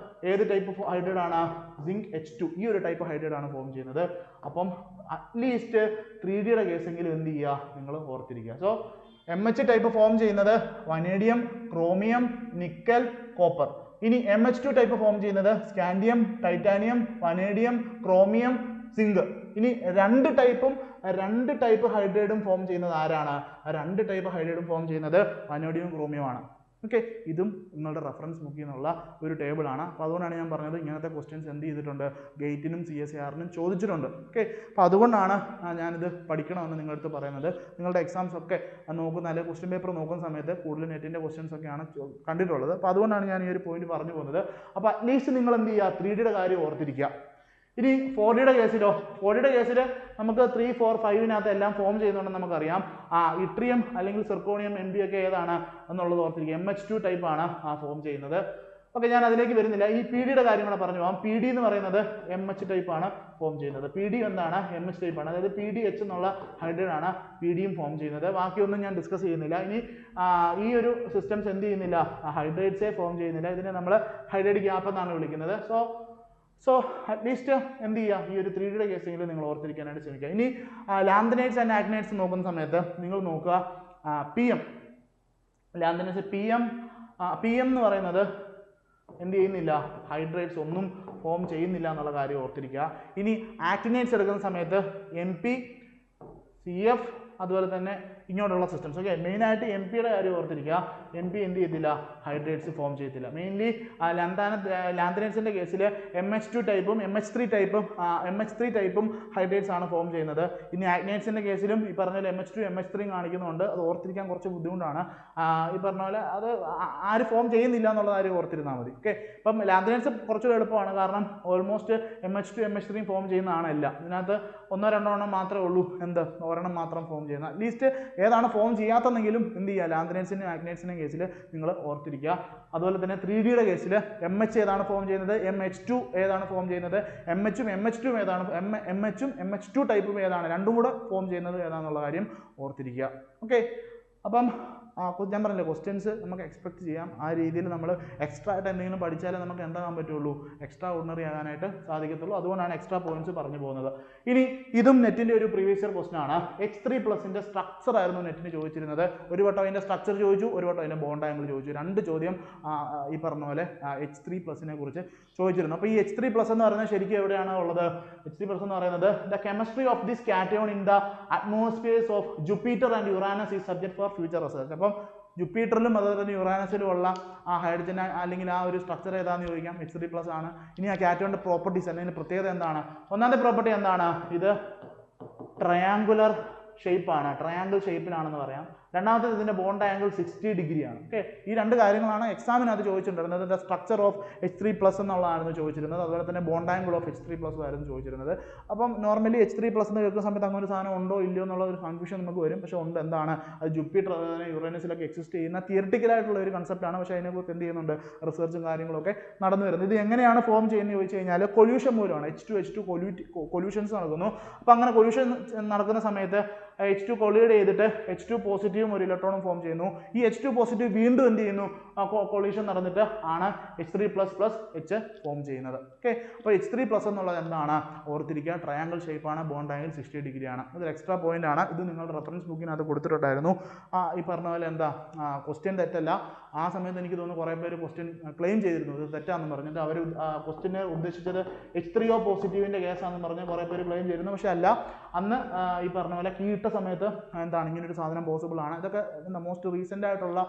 ഏത് ടൈപ്പ് ഹൈഡ്രേറ്റ് ആണ്? സിങ്ക് H2, ഈ ഒരു ടൈപ്പ് ഹൈഡ്രേറ്റ് ആണ് ഫോം ചെയ്യുന്നത്. അപ്പം അറ്റ്ലീസ്റ്റ് 3Dയുടെ കേസെങ്കിലും എന്ത് ചെയ്യുക? നിങ്ങൾ ഓർത്തിരിക്കുക. സോ MH ടൈപ്പ് ഫോം ചെയ്യുന്നത് വനേഡിയം, ക്രോമിയം, നിക്കൽ, കോപ്പർ. ഇനി MH2 ടൈപ്പ് ഫോം ചെയ്യുന്നത് scandium, titanium, vanadium, chromium, zinc. ഇനി രണ്ട് ടൈപ്പ് ഹൈഡ്രേറ്റും ഫോം ചെയ്യുന്നത് ആരാണ്? രണ്ട് ടൈപ്പ് ഹൈഡ്രേറ്റും ഫോം ചെയ്യുന്നത് വനേഡിയവും ക്രോമിയമാണ്. ഓക്കെ, ഇതും നിങ്ങളുടെ റെഫറൻസ് ബുക്കിൽ നിന്നുള്ള ഒരു ടേബിളാണ്. അപ്പോൾ അതുകൊണ്ടാണ് ഞാൻ പറഞ്ഞത് ഇങ്ങനത്തെ ക്വസ്റ്റ്യൻസ് എന്ത് ചെയ്തിട്ടുണ്ട്? ഗേറ്റിനും CSIR-നും ചോദിച്ചിട്ടുണ്ട്. ഓക്കെ, അപ്പോൾ അതുകൊണ്ടാണ് ഞാനിത് പഠിക്കണമെന്ന് നിങ്ങളുടെ അടുത്ത് പറയുന്നത്. നിങ്ങളുടെ എക്സാംസ് ഒക്കെ നോക്കുന്ന, അല്ലെങ്കിൽ ക്വസ്റ്റ്യൻ പേപ്പർ നോക്കുന്ന സമയത്ത് കൂടുതൽ നെറ്റിൻ്റെ ക്വസ്റ്റ്യൻസ് ഒക്കെയാണ് കണ്ടിട്ടുള്ളത്. അപ്പോൾ അതുകൊണ്ടാണ് ഞാൻ ഈ ഒരു പോയിന്റ് പറഞ്ഞു പോകുന്നത്. അപ്പോൾ അറ്റ്ലീസ്റ്റ് നിങ്ങൾ എന്ത് ചെയ്യുക? 3Dയുടെ കാര്യം ഓർത്തിരിക്കുക. ഇനി 4Dയുടെ കേസിലോ? 4Dയുടെ കേസിൽ നമുക്ക് 3, 4, 5-നകത്ത് എല്ലാം ഫോം ചെയ്യുന്നുണ്ടെന്ന് നമുക്കറിയാം. ഇട്രിയം അല്ലെങ്കിൽ സിർക്കോണിയം, Nb ഒക്കെ ഏതാണ് എന്നുള്ളത് ഓർത്തിരിക്കുക. MH2 ടൈപ്പാണ് ഫോം ചെയ്യുന്നത്. ഓക്കെ, ഞാൻ അതിലേക്ക് വരുന്നില്ല. ഈ PD-യുടെ കാര്യങ്ങൾ പറഞ്ഞു പോകാം. PD എന്ന് പറയുന്നത് MH ടൈപ്പാണ് ഫോം ചെയ്യുന്നത്. PD എന്താണ്? MH ടൈപ്പാണ്. അതായത് PDH എന്നുള്ള ഹൈഡ്രേറ്റ് ആണ് PDയും ഫോം ചെയ്യുന്നത്. ബാക്കിയൊന്നും ഞാൻ ഡിസ്കസ് ചെയ്യുന്നില്ല. ഇനി ഈ ഒരു സിസ്റ്റംസ് എന്ത് ചെയ്യുന്നില്ല? ഹൈഡ്രേറ്റ്സേ ഫോം ചെയ്യുന്നില്ല. ഇതിനെ നമ്മൾ ഹൈഡ്രേറ്റ് ഗ്യാപ്പ് എന്നാണ് വിളിക്കുന്നത്. സോ സോ അറ്റ്ലീസ്റ്റ് എന്ത് ചെയ്യുക, ഈ ഒരു 3Dയുടെ കേസെങ്കിലും നിങ്ങൾ ഓർത്തിരിക്കാനായിട്ട് ശ്രമിക്കുക. ഇനി ലാന്തനൈറ്റ്സ് ആൻഡ് ആക്ടിനൈറ്റ്സ് നോക്കുന്ന സമയത്ത് നിങ്ങൾ നോക്കുക PM ലാന്തനൈറ്റ്സ് PM എന്ന് പറയുന്നത് എന്ത് ചെയ്യുന്നില്ല, ഹൈഡ്രേറ്റ്സ് ഒന്നും ഫോം ചെയ്യുന്നില്ല എന്നുള്ള കാര്യം ഓർത്തിരിക്കുക. ഇനി ആക്ടിനൈറ്റ്സ് എടുക്കുന്ന സമയത്ത് MP CF അതുപോലെ തന്നെ ഇങ്ങോട്ടുള്ള സിസ്റ്റംസ്. ഓക്കെ, മെയിനായിട്ട് MP കാര്യം ഓർത്തിരിക്കുക. MP എന്ത് ചെയ്യത്തില്ല, ഹൈഡ്രേറ്റ്സ് ഫോം ചെയ്യത്തില്ല. മെയിൻലി ലാന്തനൈറ്റ്സിൻ്റെ കേസിൽ MH2 ടൈപ്പും MH3 ടൈപ്പും ഹൈഡ്രേറ്റ്സ് ആണ് ഫോം ചെയ്യുന്നത്. ഇനി ആക്ടിനൈറ്റ്സിൻ്റെ കേസിലും ഈ പറഞ്ഞ പോലെ MH2 MH3 കാണിക്കുന്നുണ്ട്. അത് ഓർത്തിരിക്കാൻ കുറച്ച് ബുദ്ധിമുട്ടാണ്. ഈ പറഞ്ഞ പോലെ അത് ആര് ഫോം ചെയ്യുന്നില്ല എന്നുള്ള കാര്യം ഓർത്തിരുന്നാൽ മതി. ഓക്കെ, ഇപ്പം ലാന്തനൈറ്റ്സ് കുറച്ചുകൂടെ എളുപ്പമാണ്, കാരണം ഓൾമോസ്റ്റ് MH2 MH3 ഫോം ചെയ്യുന്നതാണ് എല്ലാം. ഇതിനകത്ത് 1-2 എണ്ണം മാത്രമേ ഉള്ളൂ ഒരെണ്ണം മാത്രം ഫോം ചെയ്യുന്നത്. അറ്റ്ലീസ്റ്റ് ഏതാണ് ഫോം ചെയ്യാത്തതെങ്കിലും എന്ത് ചെയ്യുക, ലാന്തനൈറ്റ്സിൻ്റെയും ആക്ടിനൈറ്റ്സിൻ്റെയും കേസിൽ നിങ്ങൾ ഓർത്തിരിക്കുക. അതുപോലെ തന്നെ 3Dയുടെ കേസിൽ MH ഏതാണ് ഫോം ചെയ്യുന്നത്, MH2 ഏതാണ് ഫോം ചെയ്യുന്നത്, MHും MH2 ഏതാണ്, MHും MH2 ടൈപ്പും ഏതാണ്, രണ്ടും കൂടെ ഫോം ചെയ്യുന്നത് ഏതാണെന്നുള്ള കാര്യം ഓർത്തിരിക്കുക. ഓക്കെ, അപ്പം ഞാൻ പറഞ്ഞില്ലേ, ക്വസ്റ്റ്യൻസ് നമുക്ക് എക്സ്പെക്ട് ചെയ്യാം. ആ രീതിയിൽ നമ്മൾ എക്സ്ട്രാ ആയിട്ട് എന്തെങ്കിലും പഠിച്ചാലേ നമുക്ക് എന്താകാൻ പറ്റുള്ളൂ, എക്സ്ട്രാ ഓർഡിനറി ആകാനായിട്ട് സാധിക്കത്തുള്ളൂ. അതുകൊണ്ടാണ് എക്സ്ട്രാ പോയിന്റ്സ് പറഞ്ഞു പോകുന്നത്. ഇനി ഇതും നെറ്റിൻ്റെ ഒരു പ്രീവിയസ് ഇയർ ക്വസ്റ്റൻ ആണ്. H3+ന്റെ സ്ട്രക്ചർ ആയിരുന്നു നെറ്റിന് ചോദിച്ചിരുന്നത്. ഒരു വട്ടം അതിൻ്റെ സ്ട്രക്ചർ ചോദിച്ചു, ഒരു വട്ടം അതിൻ്റെ ബോണ്ട് ആംഗിൾ ചോദിച്ചു. 2 ചോദ്യം ഈ പറഞ്ഞ പോലെ H3+നെ കുറിച്ച് ചോദിച്ചിരുന്നു. അപ്പോൾ ഈ H3+ എന്ന് പറയുന്നത് ശരിക്കും എവിടെയാണ് ഉള്ളത്? H3+ എന്ന് പറയുന്നത് the chemistry of this cation in the അറ്റ്മോസ്ഫിയേഴ്സ് of Jupiter and Uranus is subject for future research. അപ്പം ജൂപ്പിറ്ററിലും അതുപോലെ തന്നെ യുറാനസിലും ഉള്ള ആ ഹൈഡ്രജൻ അല്ലെങ്കിൽ ആ ഒരു സ്ട്രക്ചർ ഏതാണെന്ന് ചോദിക്കാം. H3+ ആണ്. ഇനി ആ കാറ്റയോണിൻ്റെ പ്രോപ്പർട്ടീസ് അല്ലെങ്കിൽ പ്രത്യേകത എന്താണ്? ഒന്നാമത്തെ പ്രോപ്പർട്ടി എന്താണ്? ഇത് ട്രയാങ്കുലർ ഷേപ്പാണ്, ട്രയാങ്കിൾ ഷേപ്പിലാണെന്ന് പറയാം. രണ്ടാമത്തേത് ഇതിൻ്റെ ബോണ്ട് ആംഗിൾ 60 ഡിഗ്രിയാണ്. ഓക്കെ, ഈ 2 കാര്യങ്ങളാണ് എക്സാമിനകത്ത് ചോദിച്ചിട്ടുണ്ടായിരുന്നത്. ദ സ്ട്രക്ചർ ഓഫ് H3+ എന്നുള്ളതായിരുന്നു ചോദിച്ചിരുന്നത്. അതുപോലെ തന്നെ ബോണ്ട് ആംഗിൾ ഓഫ് H3+ ആയിരുന്നു ചോദിച്ചിരുന്നത്. അപ്പം നോർമലി H3+ എന്ന് കേൾക്കുന്ന സമയത്ത് അങ്ങനെ ഒരു സാധനം ഉണ്ടോ ഇല്ലയോ എന്നുള്ള ഒരു കൺഫ്യൂഷൻ നമുക്ക് വരും. പക്ഷേ ഉണ്ട്. എന്താണ് അത്? ജൂപ്പിറ്റർ യുറേനസിലൊക്കെ എക്സിസ്റ്റ് ചെയ്യുന്ന തിയറിറ്റിക്കലായിട്ടുള്ള ഒരു കൺസെപ്റ്റാണ്. പക്ഷേ അതിനെക്കുറിച്ച് എന്ത് ചെയ്യുന്നുണ്ട്, റിസർച്ചും കാര്യങ്ങളൊക്കെ നടന്നു വരുന്നത്. ഇത് എങ്ങനെയാണ് ഫോം ചെയ്യുന്നത് ചോദിച്ചു കഴിഞ്ഞാൽ കൊല്യൂഷൻ മൂലമാണ്. H2 കൊല്യൂഷൻസ് നടക്കുന്നു. അപ്പോൾ അങ്ങനെ കൊല്യൂഷൻ നടക്കുന്ന സമയത്ത് H2 കൊളീഡ് ചെയ്തിട്ട് H2 പോസിറ്റീവും ഒരു ഇലക്ട്രോണും ഫോം ചെയ്യുന്നു. ഈ H2 പോസിറ്റീവ് വീണ്ടും എന്ത് ചെയ്യുന്നു, കൊളീഷൻ നടന്നിട്ട് ആണ് H3+H ഫോം ചെയ്യുന്നത്. ഓക്കെ, അപ്പോൾ H3+ എന്നുള്ളത് എന്താണ് ഓർത്തിരിക്കുക, ട്രയാങ്കിൾ ഷേപ്പാണ്, ബോണ്ട് ആംഗിൾ 60 ഡിഗ്രിയാണ്. ഇതൊരു എക്സ്ട്രാ പോയിന്റ് ആണ്. ഇത് നിങ്ങളുടെ റെഫറൻസ് ബുക്കിനകത്ത് കൊടുത്തിട്ടുണ്ടായിരുന്നു. ഈ പറഞ്ഞ പോലെ എന്താ ക്വസ്റ്റ്യൻ തെറ്റല്ല. ആ സമയത്ത് എനിക്ക് തോന്നുന്നു കുറേ പേര് ക്വസ്റ്റ്യൻ ക്ലെയിം ചെയ്തിരുന്നു ഇത് തെറ്റാണെന്ന് പറഞ്ഞിട്ട്. അവർ ക്വസ്റ്റ്യനെ ഉദ്ദേശിച്ചത് H3O പോസിറ്റീവിൻ്റെ കേസാണെന്ന് പറഞ്ഞ് കുറേ പേര് ക്ലെയിം ചെയ്തിരുന്നു. പക്ഷേ അല്ല, അന്ന് ഈ പറഞ്ഞ പോലെ കീട്ട സമയത്ത് എന്താണ് ഇങ്ങനൊരു സാധനം പോസിബിൾ ആണ്. ഇതൊക്കെ മോസ്റ്റ് റീസെൻ്റ് ആയിട്ടുള്ള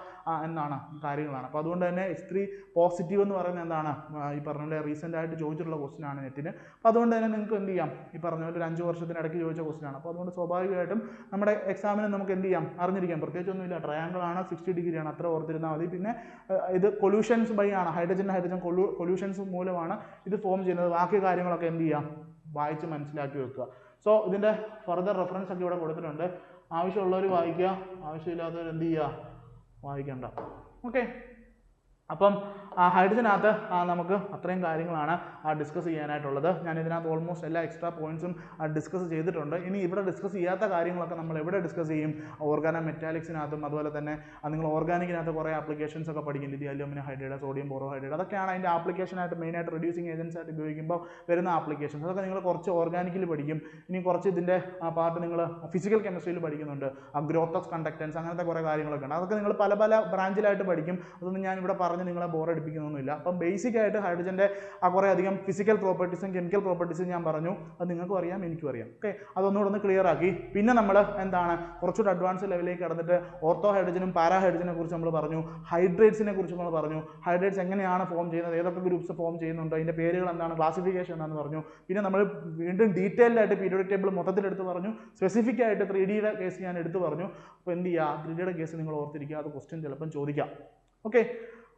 എന്താണ് കാര്യങ്ങളാണ്. അപ്പോൾ അതുകൊണ്ട് തന്നെ H3+ എന്ന് പറയുന്നത് എന്താണ് ഈ പറഞ്ഞ പോലെ റീസെൻ്റ് ആയിട്ട് ചോദിച്ചിട്ടുള്ള ക്വസ്റ്റൻ ആണ് നെറ്റിന്. അപ്പോൾ അതുകൊണ്ട് തന്നെ നിങ്ങൾക്ക് എന്ത് ചെയ്യാം, ഈ പറഞ്ഞ പോലെ ഒരു 5 വർഷത്തിനിടയ്ക്ക് ചോദിച്ച ക്വസ്റ്റൻ ആണ്. അപ്പോൾ അതുകൊണ്ട് സ്വാഭാവികമായിട്ടും നമ്മുടെ എക്സാമിന് നമുക്ക് എന്ത് ചെയ്യാം, അറിഞ്ഞിരിക്കാം. പ്രത്യേകിച്ചൊന്നുമില്ല, ട്രയാങ്കിൾ ആണ്, 60 ഡിഗ്രിയാണ്, അത്ര ഓർത്തിരുന്നാൽ മതി. പിന്നെ ഇത് കൊല്യൂഷൻസ് ബൈ ആണ്, ഹൈഡ്രജൻ കൊല്യൂഷൻസ് മൂലമാണ് ഇത് ഫോം ചെയ്യുന്നത്. ബാക്കി കാര്യങ്ങളൊക്കെ എന്ത് ചെയ്യാം, വായിച്ച് മനസ്സിലാക്കി വെക്കുക. സോ ഇതിൻ്റെ ഫർദർ റെഫറൻസ് ഒക്കെ ഇവിടെ കൊടുത്തിട്ടുണ്ട്. ആവശ്യമുള്ളവർ വായിക്കുക, ആവശ്യമില്ലാത്തവർ എന്ത് ചെയ്യുക, വായിക്കണ്ട. ഓക്കെ, അപ്പം ഹൈഡ്രജനകത്ത് നമുക്ക് അത്രയും കാര്യങ്ങളാണ് ഡിസ്കസ് ചെയ്യാനായിട്ടുള്ളത്. ഞാൻ ഇതിനകത്ത് ഓൾമോസ്റ്റ് എല്ലാ എക്സ്ട്രാ പോയിന്റ്സും ഡിസ്കസ് ചെയ്തിട്ടുണ്ട്. ഇനി ഇവിടെ ഡിസ്കസ് ചെയ്യാത്ത കാര്യങ്ങളൊക്കെ നമ്മൾ എവിടെ ഡിസ്കസ് ചെയ്യും, ഓർഗാനോമെറ്റാലിക്സിനകത്തും അതുപോലെ തന്നെ നിങ്ങൾ ഓർഗാനിക്കിനകത്ത് കുറേ ആപ്ലിക്കേഷൻസ് ഒക്കെ പഠിക്കും. Lithium aluminium hydrate, sodium borohydrate, അതൊക്കെയാണ് അതിൻ്റെ ആപ്ലിക്കേഷനായിട്ട് മെയിനായിട്ട് റെഡ്യൂസിങ് ഏജൻസ് ആയിട്ട് ഉപയോഗിക്കുമ്പോൾ വരുന്ന ആപ്ലിക്കേഷൻസ്. അതൊക്കെ നിങ്ങൾ കുറച്ച് ഓർഗാനിക്കിൽ പഠിക്കും. ഇനി കുറച്ച് ഇതിൻ്റെ പാർട്ട് നിങ്ങൾ ഫിസിക്കൽ കെമിസ്ട്രിയിൽ പഠിക്കുന്നുണ്ട്. ഗ്രോത്ത് ഓഫ് കണ്ടക്റ്റൻസ്, അങ്ങനത്തെ കുറേ കാര്യങ്ങളൊക്കെ ഉണ്ട്. അതൊക്കെ നിങ്ങൾ പല പല ബ്രാഞ്ചിലായിട്ട് പഠിക്കും. അതൊന്നും ഞാൻ ഇവിടെ പറഞ്ഞ് നിങ്ങളെ ബോറടിപ്പിക്കുന്നൊന്നുമില്ല. അപ്പം ബേസിക് ആയിട്ട് ഹൈഡ്രജൻ്റെ കുറേ അധികം ഫിസിക്കൽ പ്രോപ്പർട്ടീസും കെമിക്കൽ പ്രോപ്പർട്ടീസും ഞാൻ പറഞ്ഞു. അത് നിങ്ങൾക്കും അറിയാം, എനിക്കും അറിയാം. ഓക്കെ, അതൊന്നുകൂടെ ഒന്ന് ക്ലിയർ ആക്കി. പിന്നെ നമ്മൾ എന്താണ് കുറച്ചുകൂടെ അഡ്വാൻസ് ലെവലിലേക്ക് കടന്നിട്ട് ഓർത്തോ ഹൈഡ്രജനും പാരാ ഹൈഡ്രജനെ കുറിച്ച് നമ്മൾ പറഞ്ഞു. ഹൈഡ്രേറ്റ്സിനെ കുറിച്ച് നമ്മൾ പറഞ്ഞു. ഹൈഡ്രേറ്റ്സ് എങ്ങനെയാണ് ഫോം ചെയ്യുന്നത്, ഏതൊക്കെ ഗ്രൂപ്പ്സ് ഫോം ചെയ്യുന്നുണ്ട്, അതിൻ്റെ പേരുകൾ എന്താണ്, ക്ലാസിഫിക്കേഷൻ എന്താണെന്ന് പറഞ്ഞു. പിന്നെ നമ്മൾ വീണ്ടും ഡീറ്റെയിൽഡ് ആയിട്ട് പീരിയോഡിക് ടേബിൾ മൊത്തത്തിലെടുത്ത് പറഞ്ഞു. സ്പെസിഫിക് ആയിട്ട് 3Dയുടെ കേസ് ഞാൻ എടുത്ത് പറഞ്ഞു. അപ്പോൾ എന്ത് ചെയ്യുക, 3Dയുടെ കേസ് നിങ്ങൾ ഓർത്തിരിക്കുക, അത് ക്വസ്റ്റ്യൻ ചിലപ്പം ചോദിക്കാം. ഓക്കെ,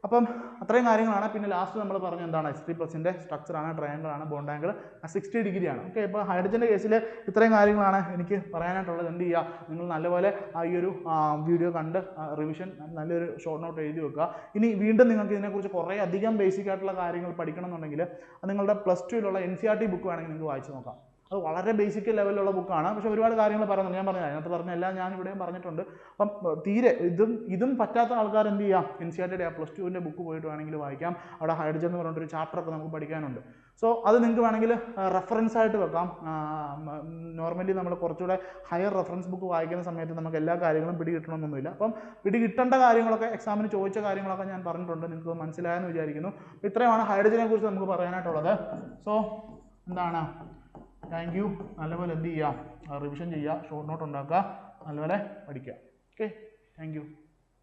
അപ്പം അത്രയും കാര്യങ്ങളാണ്. പിന്നെ ലാസ്റ്റ് നമ്മൾ പറഞ്ഞു എന്താണ് H3+ൻ്റെ സ്ട്രക്ചറാണ്, ട്രയാങ്കിൾ ആണ്, ബോണ്ട് ആംഗിൾ 60 ഡിഗ്രിയാണ്. ഓക്കെ, ഇപ്പോൾ ഹൈഡ്രജൻ്റെ കേസിൽ ഇത്രയും കാര്യങ്ങളാണ് എനിക്ക് പറയാനായിട്ടുള്ളത്. എന്ത് ചെയ്യുക, നിങ്ങൾ നല്ലപോലെ ഈ ഒരു വീഡിയോ കണ്ട് റിവിഷൻ നല്ലൊരു ഷോർട്ട് നോട്ട് എഴുതി വെക്കുക. ഇനി വീണ്ടും നിങ്ങൾക്ക് ഇതിനെക്കുറിച്ച് കുറേ അധികം ബേസിക് ആയിട്ടുള്ള കാര്യങ്ങൾ പഠിക്കണം എന്നുണ്ടെങ്കിൽ നിങ്ങളുടെ +2 NCERT ബുക്ക് വേണമെങ്കിൽ നിങ്ങൾക്ക് വായിച്ച് നോക്കാം. അത് വളരെ ബേസിക് ലെവലിലുള്ള ബുക്കാണ്. പക്ഷേ ഒരുപാട് കാര്യങ്ങൾ പറയുന്നുണ്ട്. ഞാൻ പറഞ്ഞത് അതിനകത്ത് പറഞ്ഞ എല്ലാം ഞാൻ ഇവിടെയും പറഞ്ഞിട്ടുണ്ട്. അപ്പം തീരെ ഇതും പറ്റാത്ത ആൾക്കാർ എന്ത് ചെയ്യാം, NCERT +2 ബുക്ക് പോയിട്ട് വേണമെങ്കിൽ വായിക്കാം. അവിടെ ഹൈഡ്രജൻ എന്ന് പറഞ്ഞിട്ടൊരു ചാപ്റ്ററൊക്കെ നമുക്ക് പഠിക്കാനുണ്ട്. സോ അത് നിങ്ങൾക്ക് വേണമെങ്കിൽ റെഫറൻസ് ആയിട്ട് വെക്കാം. നോർമലി നമ്മൾ കുറച്ചുകൂടെ ഹയർ റെഫറൻസ് ബുക്ക് വായിക്കുന്ന സമയത്ത് നമുക്ക് എല്ലാ കാര്യങ്ങളും പിടികിട്ടണമെന്നൊന്നുമില്ല. അപ്പം പിടികിട്ടേണ്ട കാര്യങ്ങളൊക്കെ എക്സാമിന് ചോദിച്ച കാര്യങ്ങളൊക്കെ ഞാൻ പറഞ്ഞിട്ടുണ്ട്. നിങ്ങൾക്ക് മനസ്സിലായെന്ന് വിചാരിക്കുന്നു. ഇത്രയുമാണ് ഹൈഡ്രജനെ കുറിച്ച് നമുക്ക് പറയാനായിട്ടുള്ളത്. സോ എന്താണ്, താങ്ക് യു. നല്ലപോലെ എന്ത് ചെയ്യുക, റിവിഷൻ ചെയ്യുക, ഷോർട്ട് നോട്ട് ഉണ്ടാക്കുക, നല്ലപോലെ പഠിക്കുക. Okay, thank you.